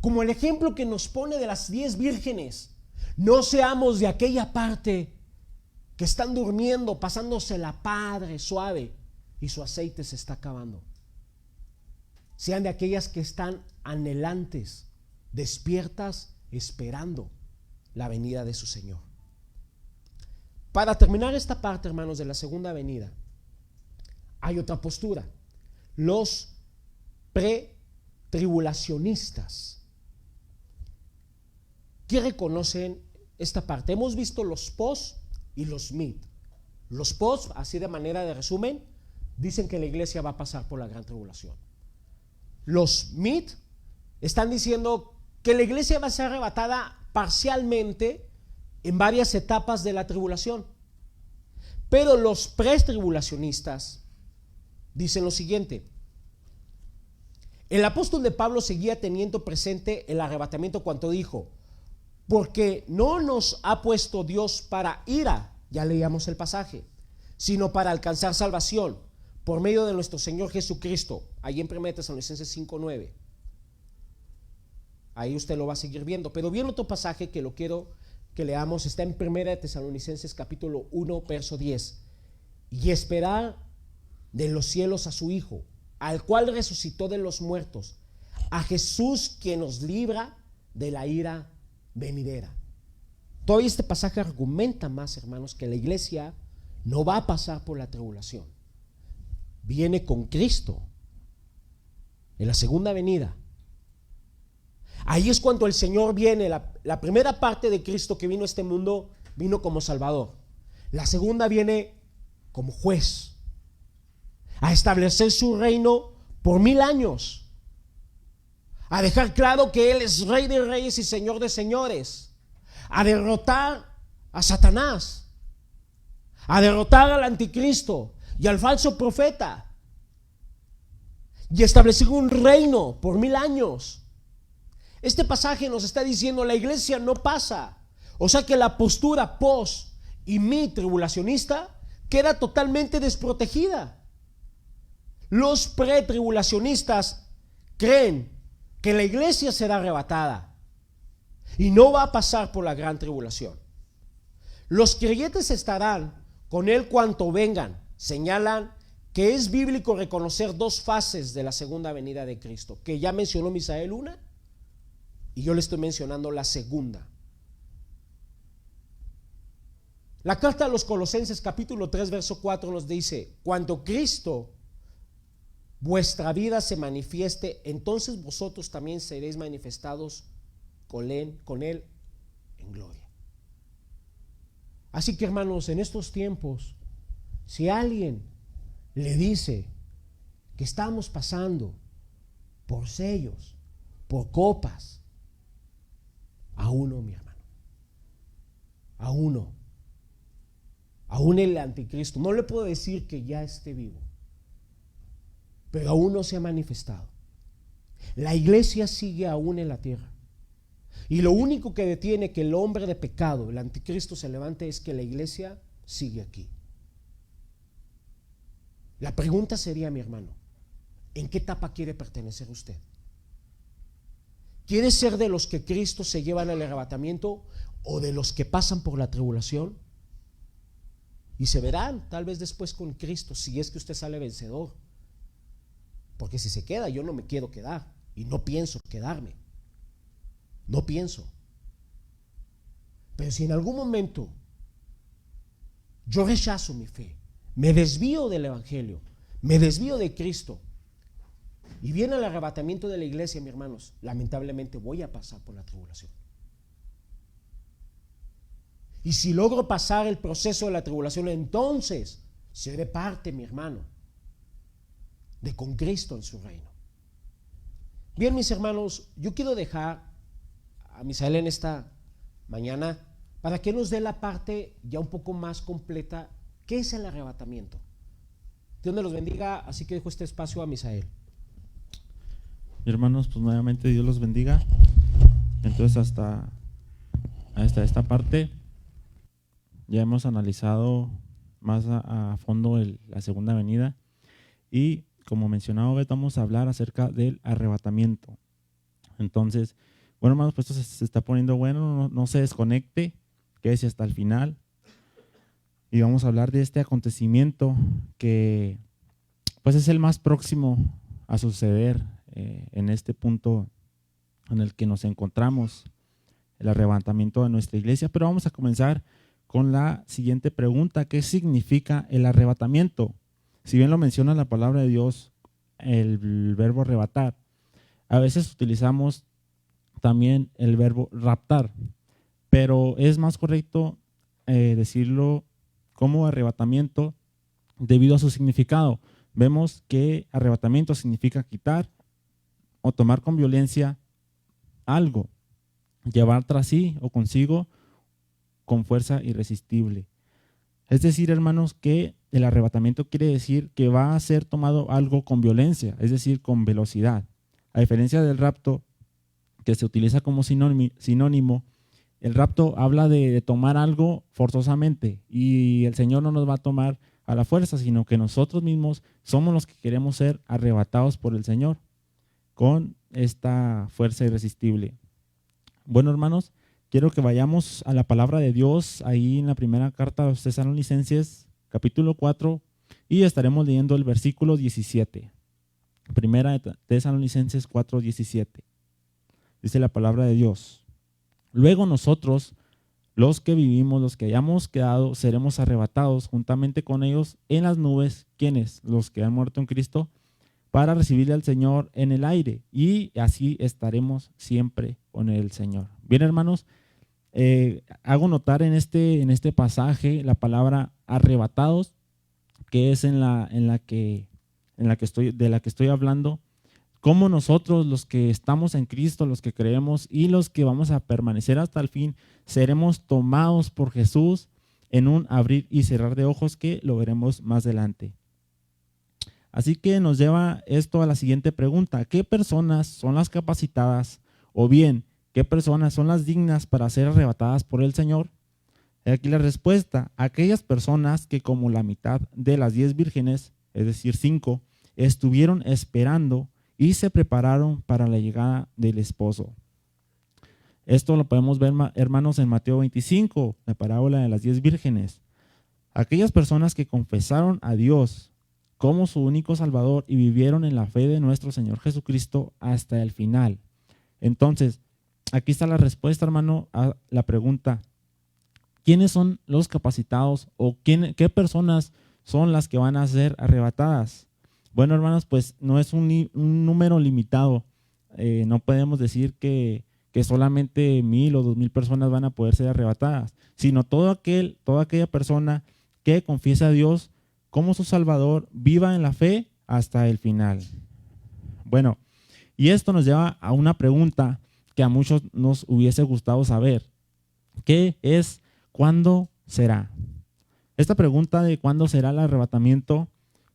Como el ejemplo que nos pone de las 10 vírgenes. No seamos de aquella parte que están durmiendo, pasándose la padre suave y su aceite se está acabando. Sean de aquellas que están anhelantes, despiertas, esperando la venida de su Señor. Para terminar esta parte, hermanos, de la segunda venida, hay otra postura: los tribulacionistas. ¿Qué reconocen esta parte? Hemos visto los pos y los mid. Los pos, así de manera de resumen, dicen que la iglesia va a pasar por la gran tribulación. Los mid están diciendo que la iglesia va a ser arrebatada parcialmente en varias etapas de la tribulación. Pero los pretribulacionistas dicen lo siguiente: el apóstol de Pablo seguía teniendo presente el arrebatamiento cuando dijo: porque no nos ha puesto Dios para ira, ya leíamos el pasaje, sino para alcanzar salvación por medio de nuestro Señor Jesucristo. Ahí en 1 Tesalonicenses 5:9. Ahí usted lo va a seguir viendo. Pero bien, otro pasaje que lo quiero que leamos está en 1 Tesalonicenses capítulo 1, verso 10. Y esperar de los cielos a su Hijo, al cual resucitó de los muertos, a Jesús, quien nos libra de la ira venidera. Todo este pasaje argumenta más, hermanos, que la iglesia no va a pasar por la tribulación. Viene con Cristo en la segunda venida. Ahí es cuando el Señor viene. La primera parte de Cristo que vino a este mundo vino como Salvador. La segunda viene como juez, a establecer su reino por 1000 años, a dejar claro que Él es Rey de reyes y Señor de señores, a derrotar a Satanás, a derrotar al anticristo y al falso profeta, y establecer un reino por 1000 años. Este pasaje nos está diciendo: la iglesia no pasa. O sea que la postura post y mid tribulacionista queda totalmente desprotegida. Los pretribulacionistas creen que la iglesia será arrebatada y no va a pasar por la gran tribulación. Los creyentes estarán con Él cuanto vengan. Señalan que es bíblico reconocer dos fases de la segunda venida de Cristo, que ya mencionó Misael una, y yo le estoy mencionando la segunda. La carta a los Colosenses capítulo 3 verso 4 nos dice: cuando Cristo vuestra vida se manifieste, entonces vosotros también seréis manifestados con él en gloria. Así que, hermanos, en estos tiempos, si alguien le dice que estamos pasando por sellos, por copas, aún no, mi hermano, aún el anticristo, no le puedo decir que ya esté vivo, pero aún no se ha manifestado. La iglesia sigue aún en la tierra, y lo único que detiene que el hombre de pecado, el anticristo, se levante es que la iglesia sigue aquí. La pregunta sería, mi hermano, ¿en qué etapa quiere pertenecer usted? ¿Quiere ser de los que Cristo se lleva al arrebatamiento o de los que pasan por la tribulación? Y se verán tal vez después con Cristo, si es que usted sale vencedor. Porque si se queda, yo no me quiero quedar y no pienso quedarme. No pienso. Pero si en algún momento yo rechazo mi fe, me desvío del evangelio, me desvío de Cristo y viene el arrebatamiento de la iglesia, mis hermanos, lamentablemente voy a pasar por la tribulación. Y si logro pasar el proceso de la tribulación, entonces seré parte, mi hermano, de con Cristo en su reino. Bien, mis hermanos, yo quiero dejar a Misael en esta mañana para que nos dé la parte ya un poco más completa. ¿Qué es el arrebatamiento? Dios me los bendiga, así que dejo este espacio a Misael. Hermanos, pues nuevamente Dios los bendiga. Entonces hasta esta parte ya hemos analizado más a fondo la segunda venida, y como mencionaba, vamos a hablar acerca del arrebatamiento. Entonces, bueno, hermanos, pues esto se está poniendo bueno, no se desconecte, quédese hasta el final y vamos a hablar de este acontecimiento que pues es el más próximo a suceder en este punto en el que nos encontramos, el arrebatamiento de nuestra iglesia. Pero vamos a comenzar con la siguiente pregunta: ¿qué significa el arrebatamiento? Si bien lo menciona la palabra de Dios, el verbo arrebatar, a veces utilizamos también el verbo raptar, pero es más correcto decirlo como arrebatamiento debido a su significado. Vemos que arrebatamiento significa quitar o tomar con violencia algo, llevar tras sí o consigo con fuerza irresistible. Es decir, hermanos, que el arrebatamiento quiere decir que va a ser tomado algo con violencia, es decir, con velocidad. A diferencia del rapto, que se utiliza como sinónimo, el rapto habla de tomar algo forzosamente, y el Señor no nos va a tomar a la fuerza, sino que nosotros mismos somos los que queremos ser arrebatados por el Señor con esta fuerza irresistible. Bueno, hermanos, quiero que vayamos a la palabra de Dios ahí en la primera carta a los Tesalonicenses, capítulo 4, y estaremos leyendo el versículo 17. Primera de Tesalonicenses 4, 17. Dice la palabra de Dios: luego nosotros, los que vivimos, los que hayamos quedado, seremos arrebatados juntamente con ellos en las nubes. ¿Quiénes? Los que han muerto en Cristo, para recibirle al Señor en el aire, y así estaremos siempre con el Señor. Bien, hermanos, hago notar en este pasaje la palabra arrebatados, que es de la que estoy hablando. Cómo nosotros, los que estamos en Cristo, los que creemos y los que vamos a permanecer hasta el fin, seremos tomados por Jesús en un abrir y cerrar de ojos, que lo veremos más adelante. Así que nos lleva esto a la siguiente pregunta: ¿qué personas son las capacitadas, o bien qué personas son las dignas para ser arrebatadas por el Señor? Y aquí la respuesta: aquellas personas que, como la mitad de las 10 vírgenes, es decir 5, estuvieron esperando y se prepararon para la llegada del esposo. Esto lo podemos ver, hermanos, en Mateo 25, la parábola de las 10 vírgenes. Aquellas personas que confesaron a Dios como su único Salvador y vivieron en la fe de nuestro Señor Jesucristo hasta el final. Entonces, aquí está la respuesta, hermano, a la pregunta: ¿quiénes son los capacitados, o qué personas son las que van a ser arrebatadas? Bueno, hermanos, pues no es un número limitado. No podemos decir que solamente 1,000 o 2,000 personas van a poder ser arrebatadas, sino toda aquella persona que confiesa a Dios como su Salvador, viva en la fe hasta el final. Bueno, y esto nos lleva a una pregunta que a muchos nos hubiese gustado saber, que es: ¿cuándo será? Esta pregunta de cuándo será el arrebatamiento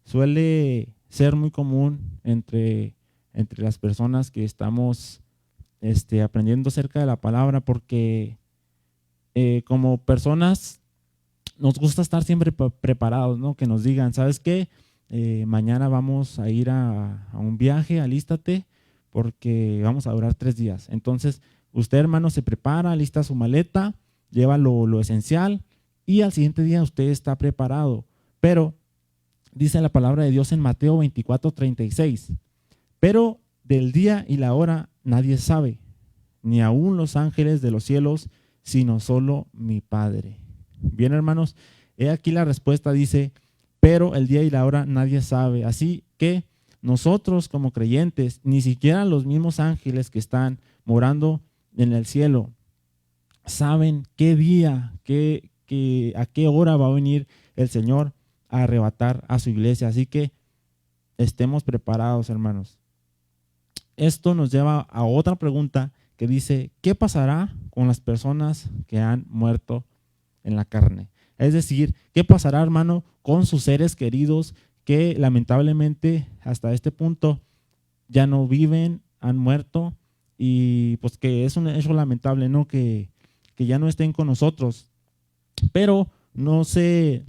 suele ser muy común entre las personas que estamos aprendiendo acerca de la palabra, porque como personas nos gusta estar siempre preparados, ¿no? Que nos digan: ¿sabes qué? Mañana vamos a ir a un viaje, alístate, porque vamos a durar 3 días. Entonces, usted, hermano, se prepara, alista su maleta, lleva lo esencial, y al siguiente día usted está preparado. Pero dice la palabra de Dios en Mateo 24, 36: pero del día y la hora nadie sabe, ni aun los ángeles de los cielos, sino solo mi Padre. Bien, hermanos, he aquí la respuesta. Dice: pero el día y la hora nadie sabe. Así que nosotros, como creyentes, ni siquiera los mismos ángeles que están morando en el cielo saben qué día, a qué hora va a venir el Señor a arrebatar a su iglesia. Así que estemos preparados, hermanos. Esto nos lleva a otra pregunta que dice: ¿qué pasará con las personas que han muerto en la carne? Es decir, ¿qué pasará, hermano, con sus seres queridos que lamentablemente hasta este punto ya no viven, han muerto? Y pues que es un hecho lamentable, ¿no? Que ya no estén con nosotros. Pero no se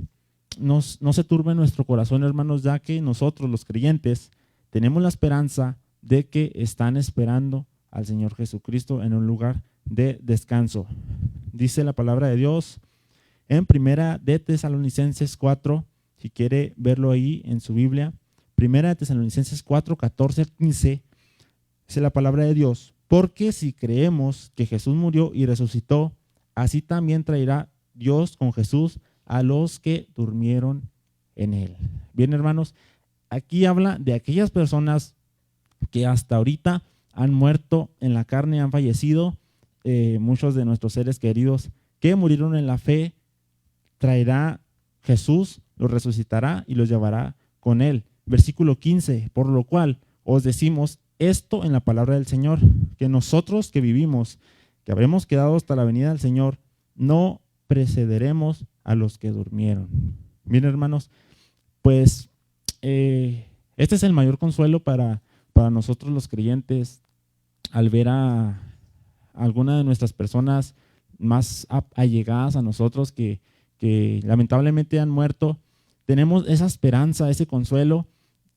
turbe nuestro corazón, hermanos, ya que nosotros, los creyentes, tenemos la esperanza de que están esperando al Señor Jesucristo en un lugar de descanso. Dice la palabra de Dios en Primera de Tesalonicenses 4, si quiere verlo ahí en su Biblia, Primera de Tesalonicenses 4, 14, 15, dice la palabra de Dios: porque si creemos que Jesús murió y resucitó, así también traerá Dios con Jesús a los que durmieron en él. Bien, hermanos, aquí habla de aquellas personas que hasta ahorita han muerto en la carne, han fallecido, muchos de nuestros seres queridos que murieron en la fe, traerá Jesús, los resucitará y los llevará con él. Versículo 15, por lo cual os decimos esto en la palabra del Señor, que nosotros que vivimos, que habremos quedado hasta la venida del Señor, no precederemos a los que durmieron. Bien, hermanos, pues este es el mayor consuelo para nosotros los creyentes al ver a alguna de nuestras personas más allegadas a nosotros que lamentablemente han muerto. Tenemos esa esperanza, ese consuelo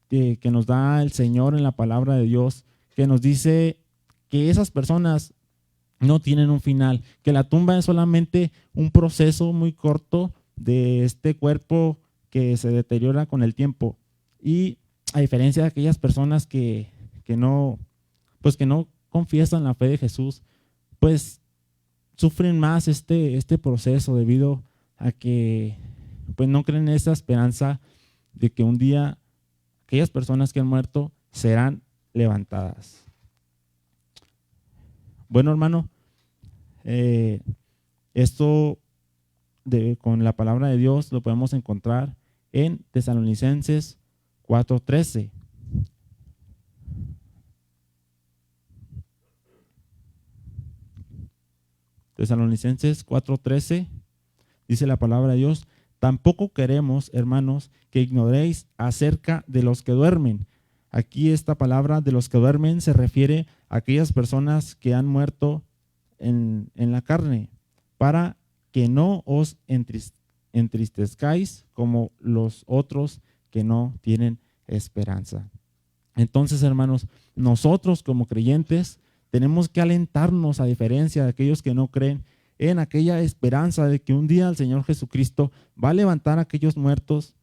que nos da el Señor en la palabra de Dios, que nos dice que esas personas no tienen un final, que la tumba es solamente un proceso muy corto de este cuerpo que se deteriora con el tiempo. Y a diferencia de aquellas personas que no confiesan la fe de Jesús, pues sufren más este proceso debido a que pues no creen en esa esperanza de que un día aquellas personas que han muerto serán levantadas. Bueno, hermano, esto con la palabra de Dios lo podemos encontrar en Tesalonicenses 4:13. Tesalonicenses 4:13 dice la palabra de Dios: tampoco queremos, hermanos, que ignoréis acerca de los que duermen. Aquí esta palabra de los que duermen se refiere a aquellas personas que han muerto en la carne, para que no os entristezcáis como los otros que no tienen esperanza. Entonces, hermanos, nosotros como creyentes tenemos que alentarnos, a diferencia de aquellos que no creen, en aquella esperanza de que un día el Señor Jesucristo va a levantar a aquellos muertos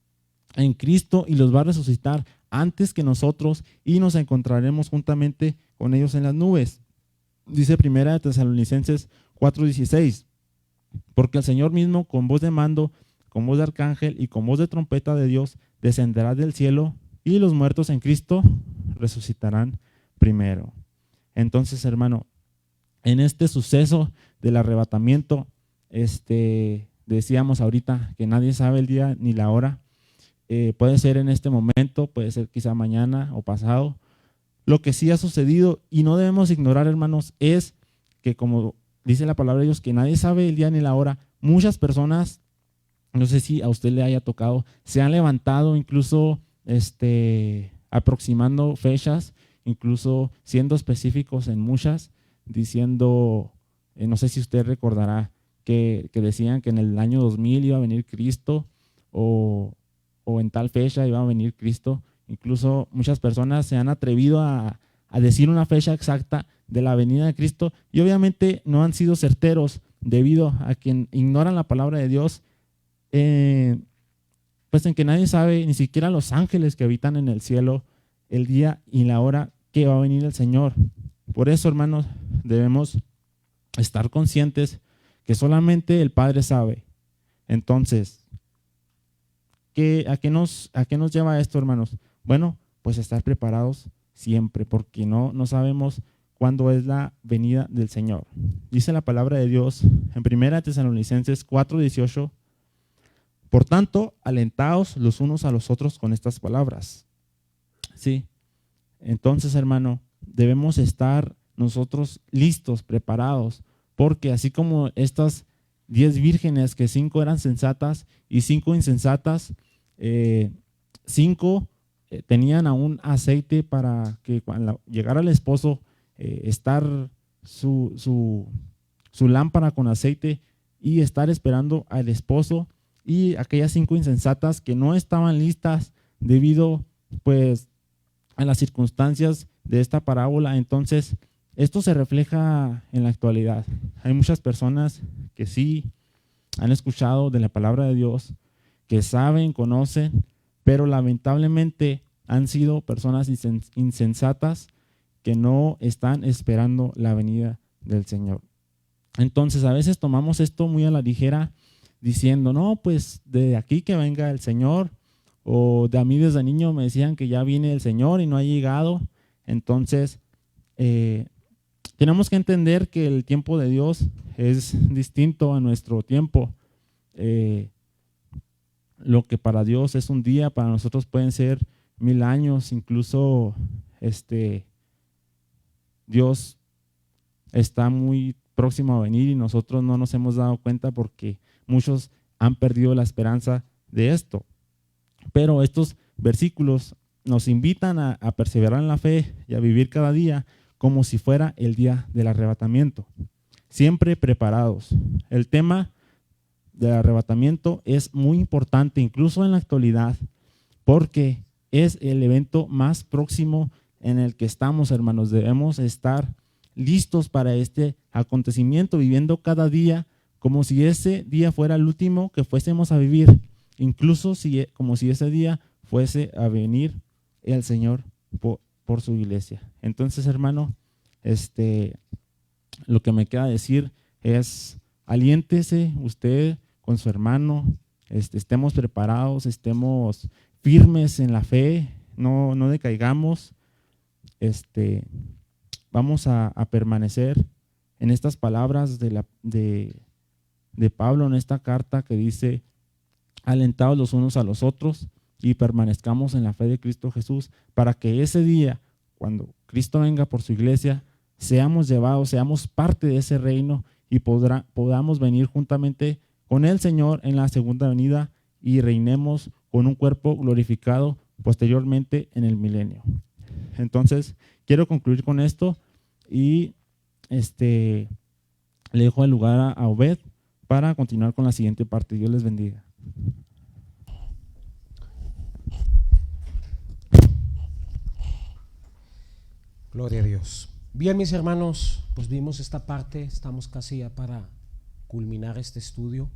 en Cristo y los va a resucitar antes que nosotros, y nos encontraremos juntamente con ellos en las nubes. Dice Primera de Tesalonicenses 4:16, porque el Señor mismo, con voz de mando, con voz de arcángel y con voz de trompeta de Dios, descenderá del cielo, y los muertos en Cristo resucitarán primero. Entonces, hermano, en este suceso del arrebatamiento, decíamos ahorita que nadie sabe el día ni la hora. Puede ser en este momento, puede ser quizá mañana o pasado. Lo que sí ha sucedido y no debemos ignorar, hermanos, es que, como dice la palabra de Dios, que nadie sabe el día ni la hora. Muchas personas, no sé si a usted le haya tocado, se han levantado incluso aproximando fechas, incluso siendo específicos en muchas, diciendo, no sé si usted recordará que decían que en el año 2000 iba a venir Cristo, o en tal fecha iba a venir Cristo. Incluso muchas personas se han atrevido a decir una fecha exacta de la venida de Cristo, y obviamente no han sido certeros debido a que ignoran la palabra de Dios, pues en que nadie sabe, ni siquiera los ángeles que habitan en el cielo, el día y la hora que va a venir el Señor. Por eso, hermanos, debemos estar conscientes que solamente el Padre sabe. Entonces, ¿a qué nos lleva esto, hermanos? Bueno, pues estar preparados siempre, porque no sabemos cuándo es la venida del Señor. Dice la palabra de Dios en 1 Tesalonicenses 4:18, por tanto, alentaos los unos a los otros con estas palabras. Sí, entonces, hermano, debemos estar nosotros listos, preparados, porque así como estas 10 vírgenes, que 5 eran sensatas y 5 insensatas, 5 tenían aún aceite para que cuando llegara el esposo, estar su lámpara con aceite y estar esperando al esposo, y aquellas 5 insensatas que no estaban listas debido pues a las circunstancias de esta parábola. Entonces, esto se refleja en la actualidad. Hay muchas personas que sí han escuchado de la palabra de Dios, que saben, conocen, pero lamentablemente han sido personas insensatas que no están esperando la venida del Señor. Entonces, a veces tomamos esto muy a la ligera, diciendo, no, pues de aquí que venga el Señor, o de a mí desde niño me decían que ya viene el Señor y no ha llegado, entonces tenemos que entender que el tiempo de Dios es distinto a nuestro tiempo. Lo que para Dios es un día, para nosotros pueden ser 1000 años, incluso Dios está muy próximo a venir y nosotros no nos hemos dado cuenta porque muchos han perdido la esperanza de esto. Pero estos versículos nos invitan a perseverar en la fe y a vivir cada día como si fuera el día del arrebatamiento, siempre preparados. El tema del arrebatamiento es muy importante, incluso en la actualidad, porque es el evento más próximo en el que estamos, hermanos. Debemos estar listos para este acontecimiento, viviendo cada día como si ese día fuera el último que fuésemos a vivir, incluso como si ese día fuese a venir el Señor por su iglesia. Entonces, hermano, lo que me queda decir es: aliéntese usted con su hermano, estemos preparados, estemos firmes en la fe, no decaigamos, vamos a permanecer en estas palabras de Pablo en esta carta que dice: alentados los unos a los otros y permanezcamos en la fe de Cristo Jesús, para que ese día, cuando Cristo venga por su iglesia, seamos llevados, seamos parte de ese reino y podamos venir juntamente con el Señor en la segunda venida y reinemos con un cuerpo glorificado posteriormente en el milenio. Entonces, quiero concluir con esto y le dejo el lugar a Obed para continuar con la siguiente parte. Dios les bendiga. Gloria a Dios. Bien, mis hermanos, pues vimos esta parte, estamos casi ya para culminar este estudio.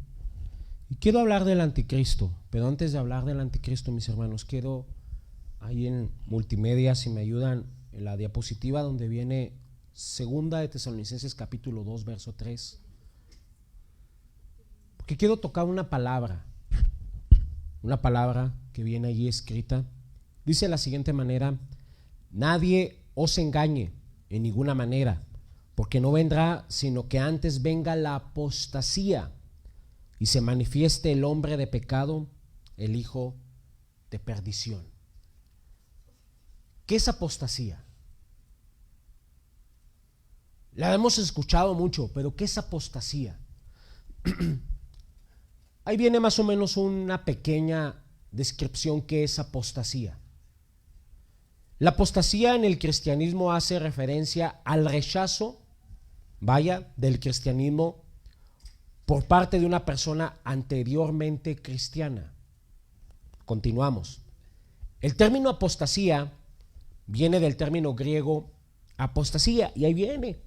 Y quiero hablar del anticristo, pero antes de hablar del anticristo, mis hermanos, quiero ahí en multimedia, si me ayudan, en la diapositiva donde viene 2 de Tesalonicenses capítulo 2, verso 3. Porque quiero tocar una palabra que viene allí escrita. Dice de la siguiente manera: nadie os engañe en ninguna manera, porque no vendrá, sino que antes venga la apostasía y se manifieste el hombre de pecado, el hijo de perdición. ¿Qué es apostasía? La hemos escuchado mucho, pero ¿qué es apostasía? Ahí viene más o menos una pequeña descripción. ¿Qué es apostasía? La apostasía en el cristianismo hace referencia al rechazo, del cristianismo por parte de una persona anteriormente cristiana. Continuamos. El término apostasía viene del término griego apostasía, y ahí viene,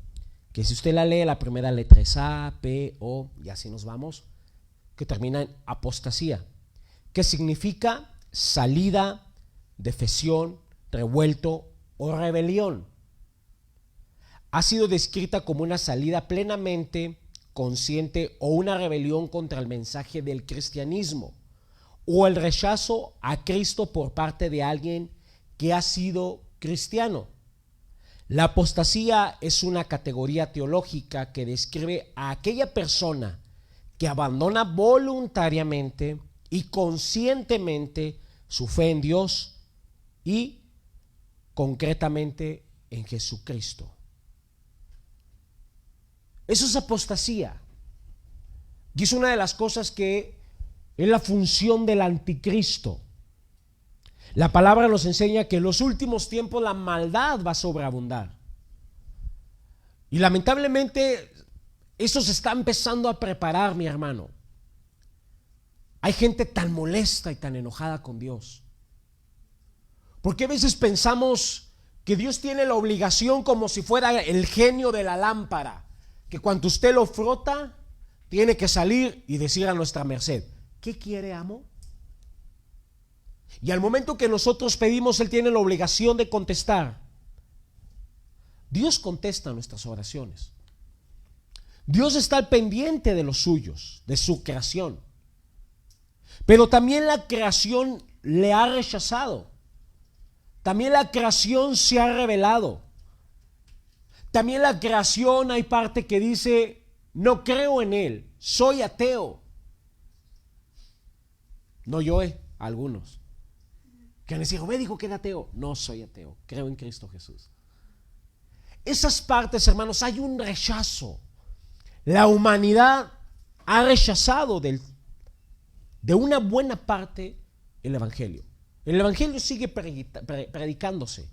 que si usted la lee, la primera letra es A, P, O, y así nos vamos, que termina en apostasía, que significa salida, defección, revuelto o rebelión. Ha sido descrita como una salida plenamente consciente o una rebelión contra el mensaje del cristianismo, o el rechazo a Cristo por parte de alguien que ha sido cristiano. La apostasía es una categoría teológica que describe a aquella persona que abandona voluntariamente y conscientemente su fe en Dios y concretamente en Jesucristo. Eso es apostasía. Y es una de las cosas que es la función del anticristo. La palabra nos enseña que en los últimos tiempos la maldad va a sobreabundar. Y lamentablemente eso se está empezando a preparar, mi hermano. Hay gente tan molesta y tan enojada con Dios. Porque a veces pensamos que Dios tiene la obligación como si fuera el genio de la lámpara, que cuando usted lo frota, tiene que salir y decir a nuestra merced: ¿qué quiere, amo? Y al momento que nosotros pedimos, Él tiene la obligación de contestar. Dios contesta nuestras oraciones. Dios está al pendiente de los suyos, de su creación. Pero también la creación le ha rechazado. También la creación se ha rebelado. También la creación, hay parte que dice, no creo en él, soy ateo. No yo, algunos. Que han dicho, me dijo que era ateo. No soy ateo, creo en Cristo Jesús. Esas partes, hermanos, hay un rechazo. La humanidad ha rechazado de una buena parte el Evangelio. El Evangelio sigue predicándose,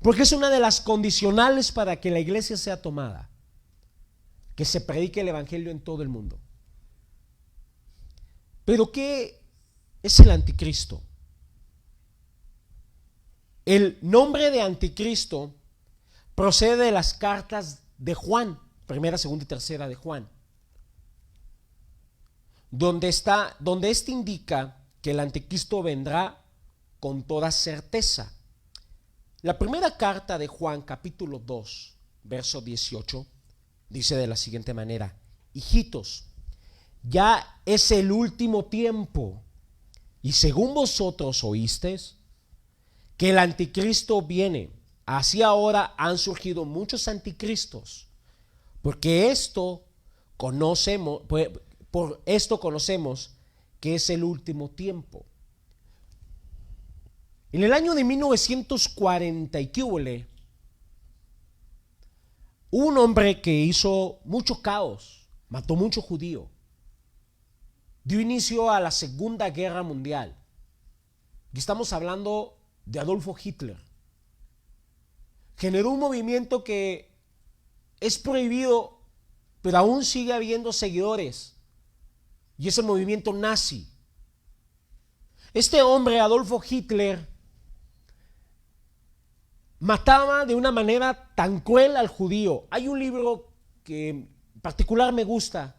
porque es una de las condicionales para que la iglesia sea tomada, que se predique el Evangelio en todo el mundo. Pero ¿qué es el anticristo? El nombre de anticristo procede de las cartas de Juan, primera, segunda y tercera de Juan, donde este indica que el anticristo vendrá con toda certeza. La primera carta de Juan, capítulo 2, verso 18, dice de la siguiente manera: hijitos, ya es el último tiempo, y según vosotros oísteis que el anticristo viene, así ahora han surgido muchos anticristos, porque por esto conocemos que es el último tiempo. En el año de 1940 y qué hubo, un hombre que hizo mucho caos, mató mucho judío, dio inicio a la Segunda Guerra Mundial. Y estamos hablando de Adolfo Hitler. Generó un movimiento que es prohibido, pero aún sigue habiendo seguidores, y es el movimiento nazi. Este hombre, Adolfo Hitler, mataba de una manera tan cruel al judío. Hay un libro que en particular me gusta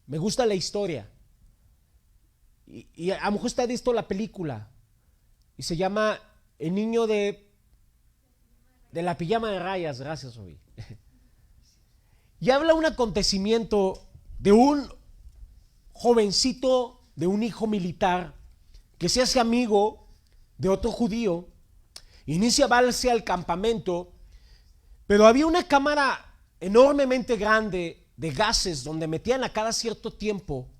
la historia, y a lo mejor usted ha visto la película, y se llama El niño de la pijama de rayas. Gracias, Obi. Y habla un acontecimiento de un jovencito, de un hijo militar, que se hace amigo de otro judío, inicia a irse al campamento, pero había una cámara enormemente grande de gases donde metían a cada cierto tiempo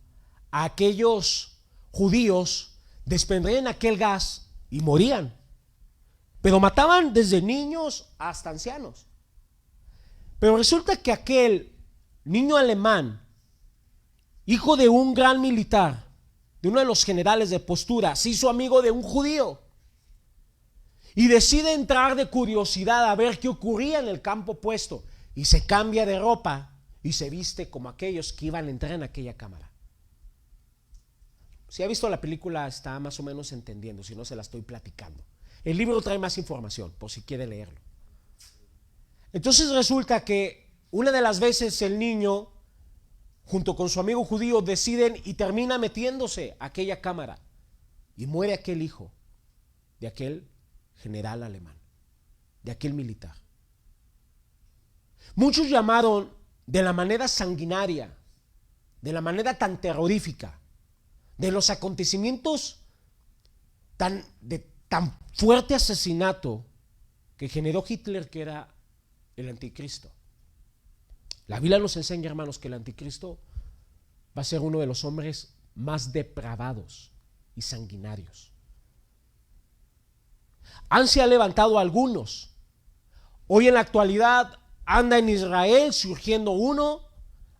a aquellos judíos, desprendían aquel gas y morían, pero mataban desde niños hasta ancianos. Pero resulta que aquel niño alemán, hijo de un gran militar, de uno de los generales de postura, se hizo amigo de un judío y decide entrar de curiosidad a ver qué ocurría en el campo opuesto, y se cambia de ropa y se viste como aquellos que iban a entrar en aquella cámara. Si ha visto la película está más o menos entendiendo, si no se la estoy platicando. El libro trae más información por si quiere leerlo. Entonces resulta que una de las veces el niño junto con su amigo judío deciden y termina metiéndose a aquella cámara, y muere aquel hijo de aquel general alemán, de aquel militar. Muchos llamaron de la manera sanguinaria, de la manera tan terrorífica, de los acontecimientos de tan fuerte asesinato que generó Hitler, que era el anticristo. La Biblia nos enseña, hermanos, que el anticristo va a ser uno de los hombres más depravados y sanguinarios. Se han levantado algunos. Hoy en la actualidad anda en Israel surgiendo uno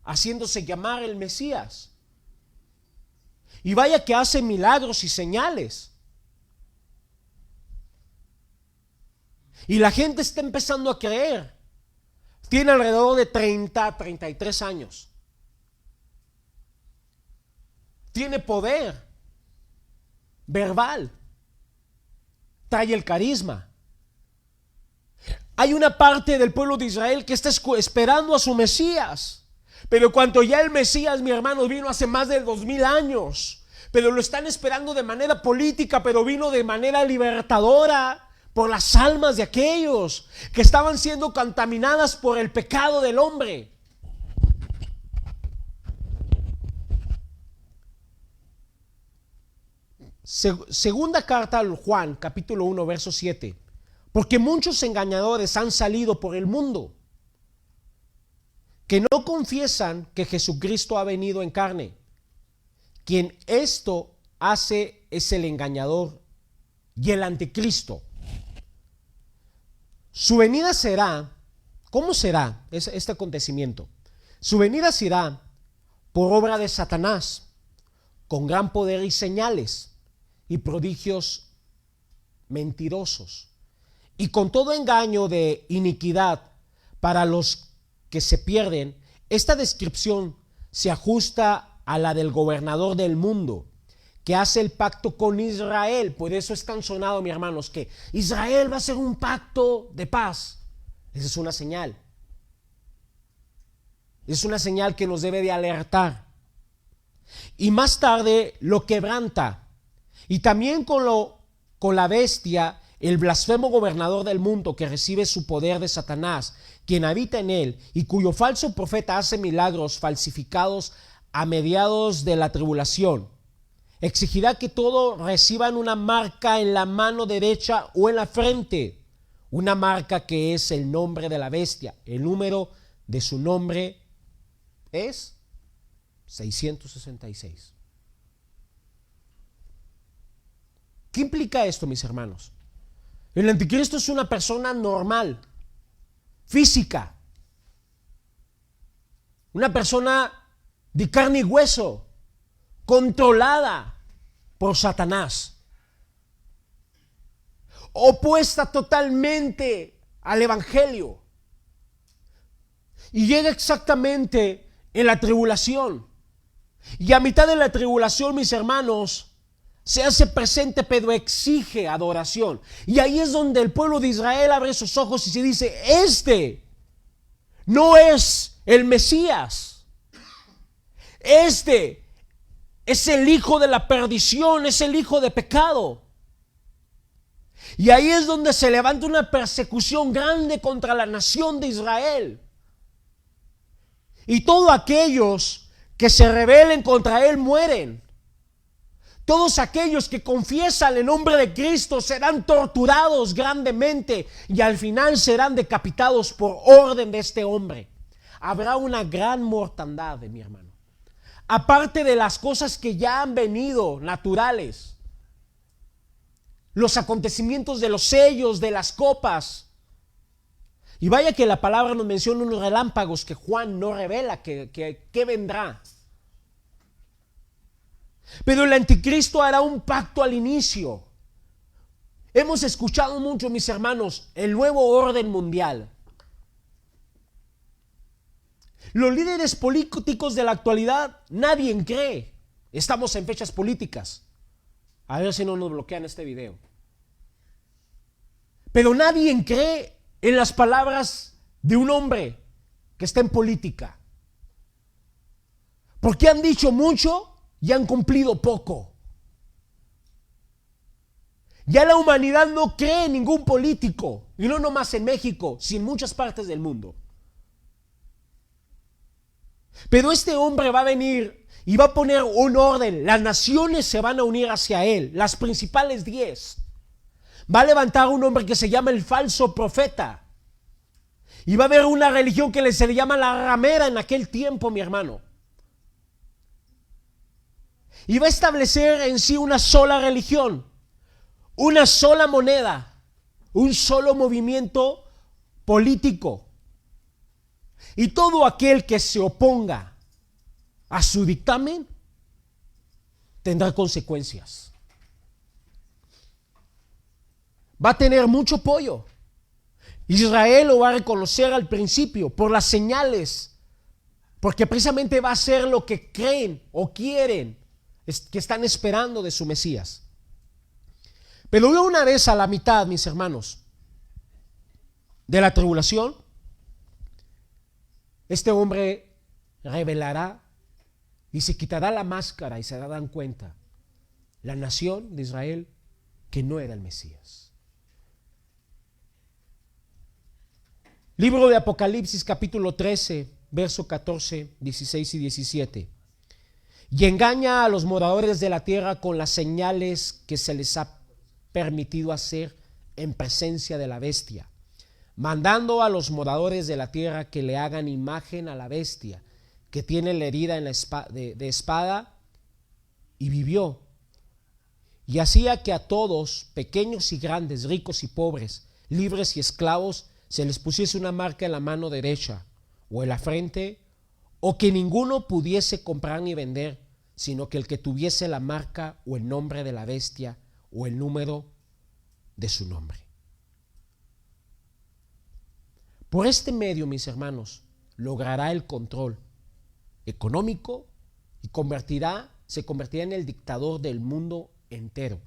haciéndose llamar el Mesías. Y vaya que hace milagros y señales. Y la gente está empezando a creer. Tiene alrededor de 33 años. Tiene poder verbal. Trae el carisma. Hay una parte del pueblo de Israel que está esperando a su Mesías. Pero cuando ya el Mesías, mi hermano, vino hace más de 2000 años. Pero lo están esperando de manera política, pero vino de manera libertadora por las almas de aquellos que estaban siendo contaminadas por el pecado del hombre. Segunda carta a Juan, capítulo 1, verso 7. Porque muchos engañadores han salido por el mundo que no confiesan que Jesucristo ha venido en carne. Quien esto hace es el engañador y el anticristo. Su venida será, ¿cómo será este acontecimiento? Su venida será por obra de Satanás, con gran poder y señales y prodigios mentirosos, y con todo engaño de iniquidad para los que se pierden. Esta descripción se ajusta a la del gobernador del mundo, que hace el pacto con Israel. Por eso es tan sonado, mis hermanos, que Israel va a hacer un pacto de paz. Esa es una señal. Es una señal que nos debe de alertar. Y más tarde lo quebranta. Y también con la bestia, el blasfemo gobernador del mundo, que recibe su poder de Satanás, quien habita en él, y cuyo falso profeta hace milagros falsificados a mediados de la tribulación. Exigirá que todos reciban una marca en la mano derecha o en la frente, una marca que es el nombre de la bestia. El número de su nombre es 666. ¿Qué implica esto, mis hermanos? El anticristo es una persona normal, física, una persona de carne y hueso, controlada por Satanás, opuesta totalmente al evangelio, y llega exactamente en la tribulación. Y a mitad de la tribulación, mis hermanos, se hace presente, pero exige adoración. Y ahí es donde el pueblo de Israel abre sus ojos y se dice: este no es el Mesías. Este es el hijo de la perdición, es el hijo de pecado. Y ahí es donde se levanta una persecución grande contra la nación de Israel. Y todos aquellos que se rebelen contra él mueren. Todos aquellos que confiesan el nombre de Cristo serán torturados grandemente y al final serán decapitados por orden de este hombre. Habrá una gran mortandad, mi hermano. Aparte de las cosas que ya han venido naturales, los acontecimientos de los sellos, de las copas. Y vaya que la palabra nos menciona unos relámpagos que Juan no revela que vendrá. Pero el anticristo hará un pacto al inicio. Hemos escuchado mucho, mis hermanos, el nuevo orden mundial. Los líderes políticos de la actualidad, nadie cree. Estamos en fechas políticas. A ver si no nos bloquean este video. Pero nadie cree en las palabras de un hombre que está en política. Porque han dicho mucho y han cumplido poco. Ya la humanidad no cree en ningún político, y no nomás en México, sino en muchas partes del mundo. Pero este hombre va a venir y va a poner un orden. Las naciones se van a unir hacia él, las principales 10. Va a levantar un hombre que se llama el falso profeta. Y va a haber una religión que se le llama la ramera en aquel tiempo, mi hermano. Y va a establecer en sí una sola religión, una sola moneda, un solo movimiento político. Y todo aquel que se oponga a su dictamen tendrá consecuencias. Va a tener mucho apoyo. Israel lo va a reconocer al principio por las señales, porque precisamente va a ser lo que creen o quieren, que están esperando de su Mesías. Pero una vez a la mitad, mis hermanos, de la tribulación, este hombre revelará y se quitará la máscara y se darán cuenta, la nación de Israel, que no era el Mesías. Libro de Apocalipsis, capítulo 13, verso 14, 16 y 17. Y engaña a los moradores de la tierra con las señales que se les ha permitido hacer en presencia de la bestia, mandando a los moradores de la tierra que le hagan imagen a la bestia, que tiene la herida en la de espada, y vivió. Y hacía que a todos, pequeños y grandes, ricos y pobres, libres y esclavos, se les pusiese una marca en la mano derecha o en la frente, o que ninguno pudiese comprar ni vender, sino que el que tuviese la marca o el nombre de la bestia o el número de su nombre. Por este medio, mis hermanos, logrará el control económico y se convertirá en el dictador del mundo entero.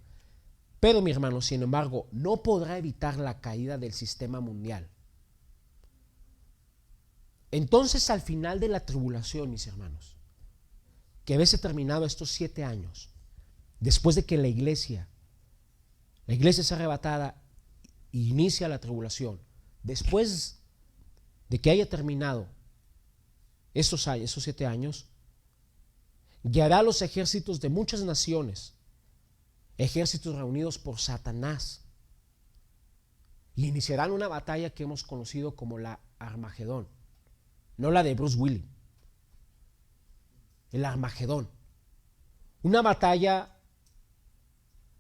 Pero, mi hermano, sin embargo, no podrá evitar la caída del sistema mundial. Entonces, al final de la tribulación, mis hermanos, que hubiese terminado estos 7 años, después de que la iglesia es arrebatada e inicia la tribulación, después de que haya terminado esos 7 años, guiará a los ejércitos de muchas naciones, ejércitos reunidos por Satanás, y iniciarán una batalla que hemos conocido como la Armagedón, no la de Bruce Willis, el Armagedón, una batalla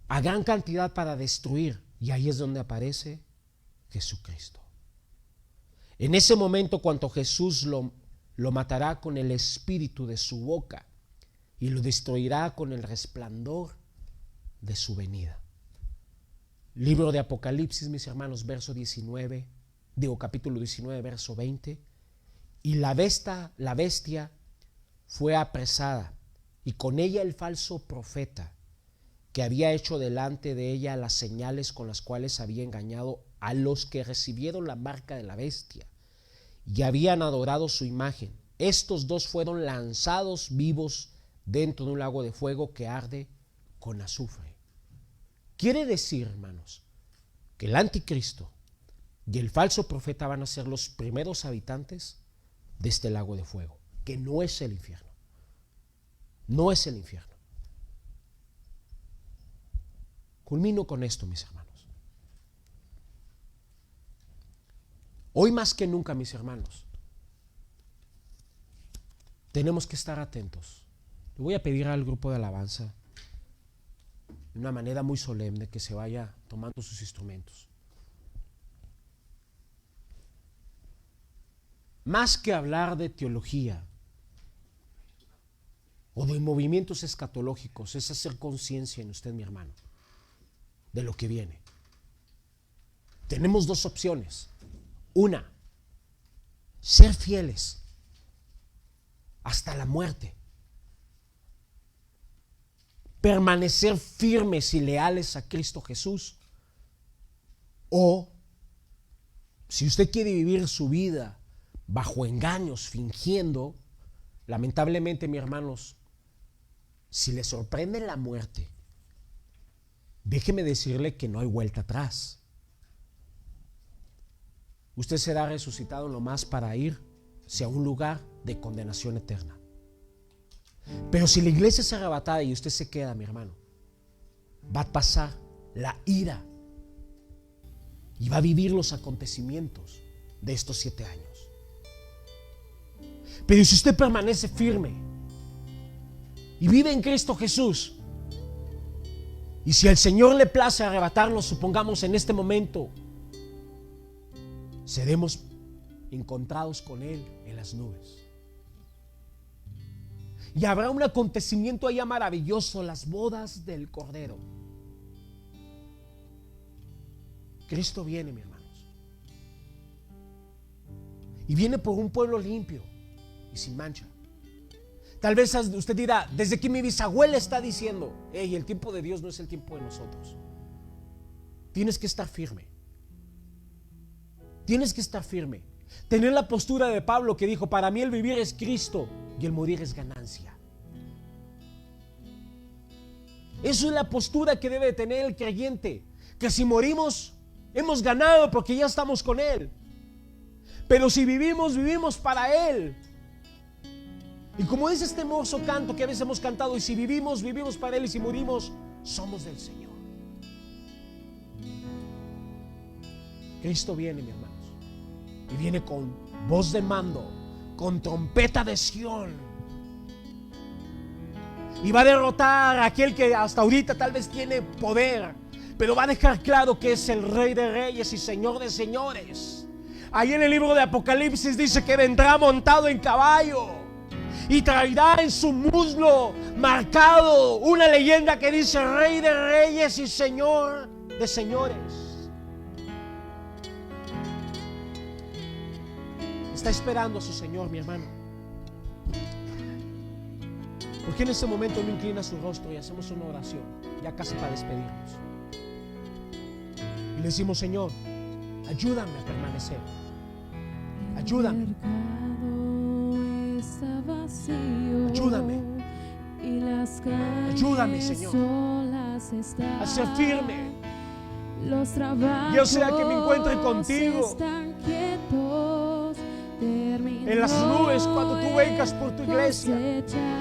a gran cantidad para destruir, y ahí es donde aparece Jesucristo. En ese momento, cuando Jesús lo matará con el espíritu de su boca y lo destruirá con el resplandor de su venida. Libro de Apocalipsis, mis hermanos, capítulo 19, verso 20. Y la bestia fue apresada, y con ella el falso profeta, que había hecho delante de ella las señales con las cuales había engañado a los que recibieron la marca de la bestia y habían adorado su imagen. Estos dos fueron lanzados vivos dentro de un lago de fuego que arde con azufre. Quiere decir, hermanos, que el anticristo y el falso profeta van a ser los primeros habitantes de este lago de fuego, que no es el infierno. No es el infierno. Culmino con esto, mis hermanos. Hoy más que nunca, mis hermanos, tenemos que estar atentos. Le voy a pedir al grupo de alabanza, de una manera muy solemne, que se vaya tomando sus instrumentos. Más que hablar de teología o de movimientos escatológicos, es hacer conciencia en usted, mi hermano, de lo que viene. Tenemos dos opciones. Una, ser fieles hasta la muerte, permanecer firmes y leales a Cristo Jesús. O, si usted quiere vivir su vida bajo engaños, fingiendo, lamentablemente, mis hermanos, si le sorprende la muerte, déjeme decirle que no hay vuelta atrás. Usted será resucitado nomás para ir hacia un lugar de condenación eterna. Pero si la iglesia es arrebatada y usted se queda, mi hermano, va a pasar la ira y va a vivir los acontecimientos de estos 7 años. Pero si usted permanece firme y vive en Cristo Jesús, y si al Señor le place arrebatarnos, supongamos en este momento, seremos encontrados con Él en las nubes. Y habrá un acontecimiento allá maravilloso, las bodas del Cordero. Cristo viene, mis hermanos. Y viene por un pueblo limpio y sin mancha. Tal vez usted dirá, desde que mi bisabuela está diciendo, hey, el tiempo de Dios no es el tiempo de nosotros. Tienes que estar firme. Tienes que estar firme. Tener la postura de Pablo, que dijo, para mí el vivir es Cristo y el morir es ganancia. Eso es la postura que debe tener el creyente, que si morimos hemos ganado porque ya estamos con Él. Pero si vivimos, vivimos para Él. Y como dice este hermoso canto que a veces hemos cantado, y si vivimos, vivimos para Él, y si morimos, somos del Señor. Cristo viene, mis hermanos, y viene con voz de mando, con trompeta de Sión, y va a derrotar a aquel que hasta ahorita tal vez tiene poder, pero va a dejar claro que es el Rey de Reyes y Señor de Señores. Ahí en el libro de Apocalipsis dice que vendrá montado en caballo y traerá en su muslo marcado una leyenda que dice Rey de Reyes y Señor de Señores. Está esperando a su Señor, mi hermano. ¿Por qué en este momento no inclina su rostro y hacemos una oración, ya casi para despedirnos? Y le decimos: Señor, ayúdame a permanecer. Ayúdame. Ayúdame. Ayúdame, Señor, a ser firme. Yo sea que me encuentre contigo en las nubes cuando tú vengas por tu iglesia,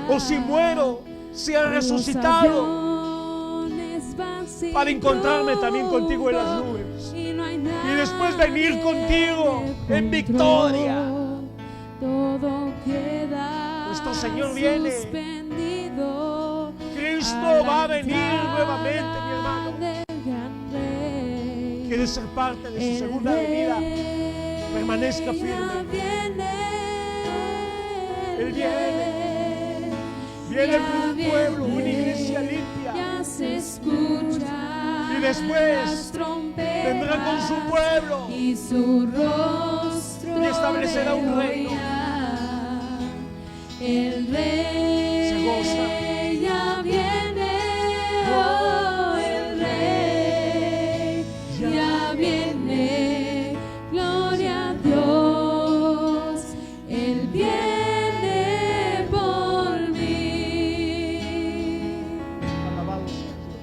o si muero, sea resucitado para encontrarme también contigo en las nubes y después venir contigo en victoria. Nuestro Señor viene. Cristo va a venir nuevamente, mi hermano. ¿Quieres ser parte de su segunda venida? Permanezca firme. Él viene. Viene por un pueblo, una iglesia limpia. Y después vendrá con su pueblo y su rostro y establecerá un reino. El Rey se goza. Ya viene, oh, el Rey ya viene, gloria a Dios, Él viene por mí. Alabado sea Dios.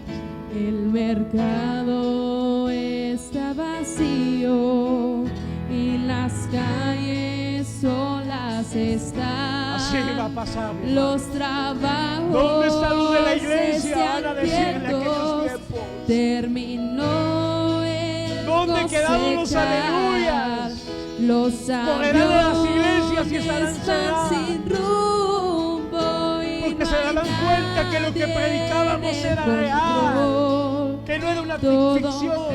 El mercado está vacío y las calles solas están. Así va a pasar. Los trabajos. ¿Dónde está los de la iglesia? Van a decirle a aquellos tiempos. Terminó el ¿Dónde quedaron los aleluyas? Los correrán de las iglesias y estarán cerradas. sin rumbo y porque se darán cuenta que lo que predicábamos era real, que no era una ficción.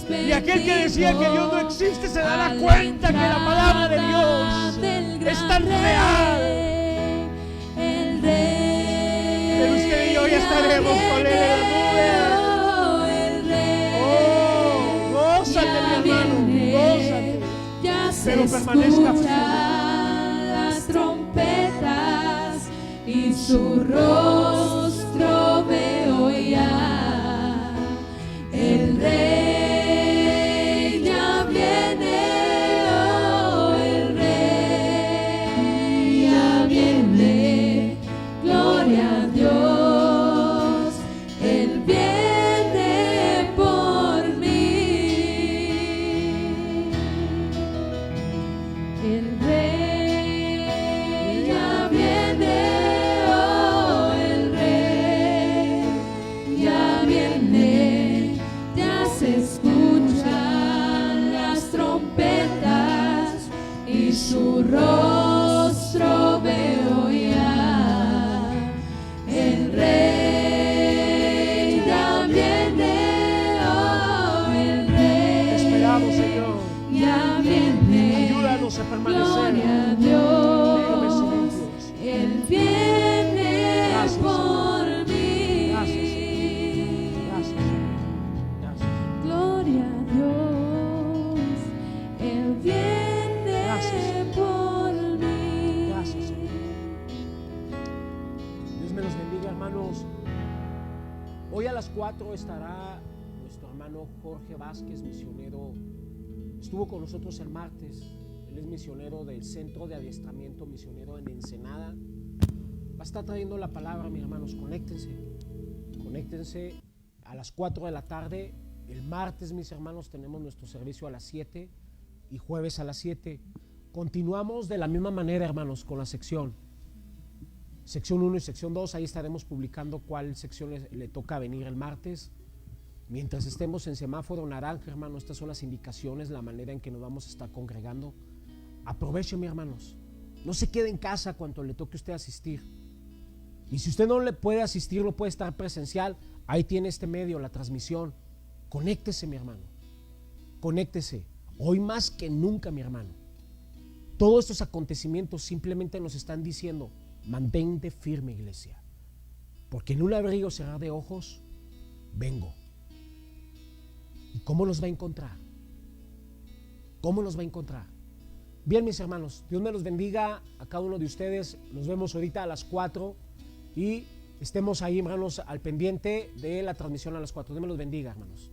Y aquel que decía que Dios no existe se dará cuenta que la palabra de Dios es tan real. Pero usted y yo ya estaremos con Él en la nube. Oh, gózate, mi hermano, gózate. Pero permanezca firme. Las trompetas y su rostro veo ya. El Rey. Su rostro veo ya, el Rey ya viene, oh, el Rey. Te esperamos, Señor. Ya viene. Ayúdanos a permanecer. Gloria a Dios. Él viene. Gracias, por mí. Gracias, Señor. Gracias. Gracias. Gloria a Dios. Él viene. Hermanos, hoy a las 4 estará nuestro hermano Jorge Vázquez, misionero. Estuvo con nosotros el martes. Él es misionero del Centro de Adiestramiento Misionero en Ensenada. Va a estar trayendo la palabra, mis hermanos. Conéctense a las 4 de la tarde. El martes, mis hermanos, tenemos nuestro servicio a las 7 y jueves a las 7. Continuamos de la misma manera, hermanos, con la sección 1 y sección 2, ahí estaremos publicando cuál sección le toca venir el martes. Mientras estemos en semáforo naranja, hermano, estas son las indicaciones, la manera en que nos vamos a estar congregando. Aproveche, mis hermanos. No se quede en casa cuando le toque a usted asistir. Y si usted no le puede asistir, no puede estar presencial, ahí tiene este medio, la transmisión. Conéctese, mi hermano. Conéctese. Hoy más que nunca, mi hermano. Todos estos acontecimientos simplemente nos están diciendo, mantente firme, iglesia. Porque en un abrir o cerrar de ojos, vengo. ¿Y cómo los va a encontrar? ¿Cómo los va a encontrar? Bien, mis hermanos, Dios me los bendiga a cada uno de ustedes. Nos vemos ahorita a las 4 y estemos ahí, hermanos, al pendiente de la transmisión a las 4. Dios me los bendiga, hermanos.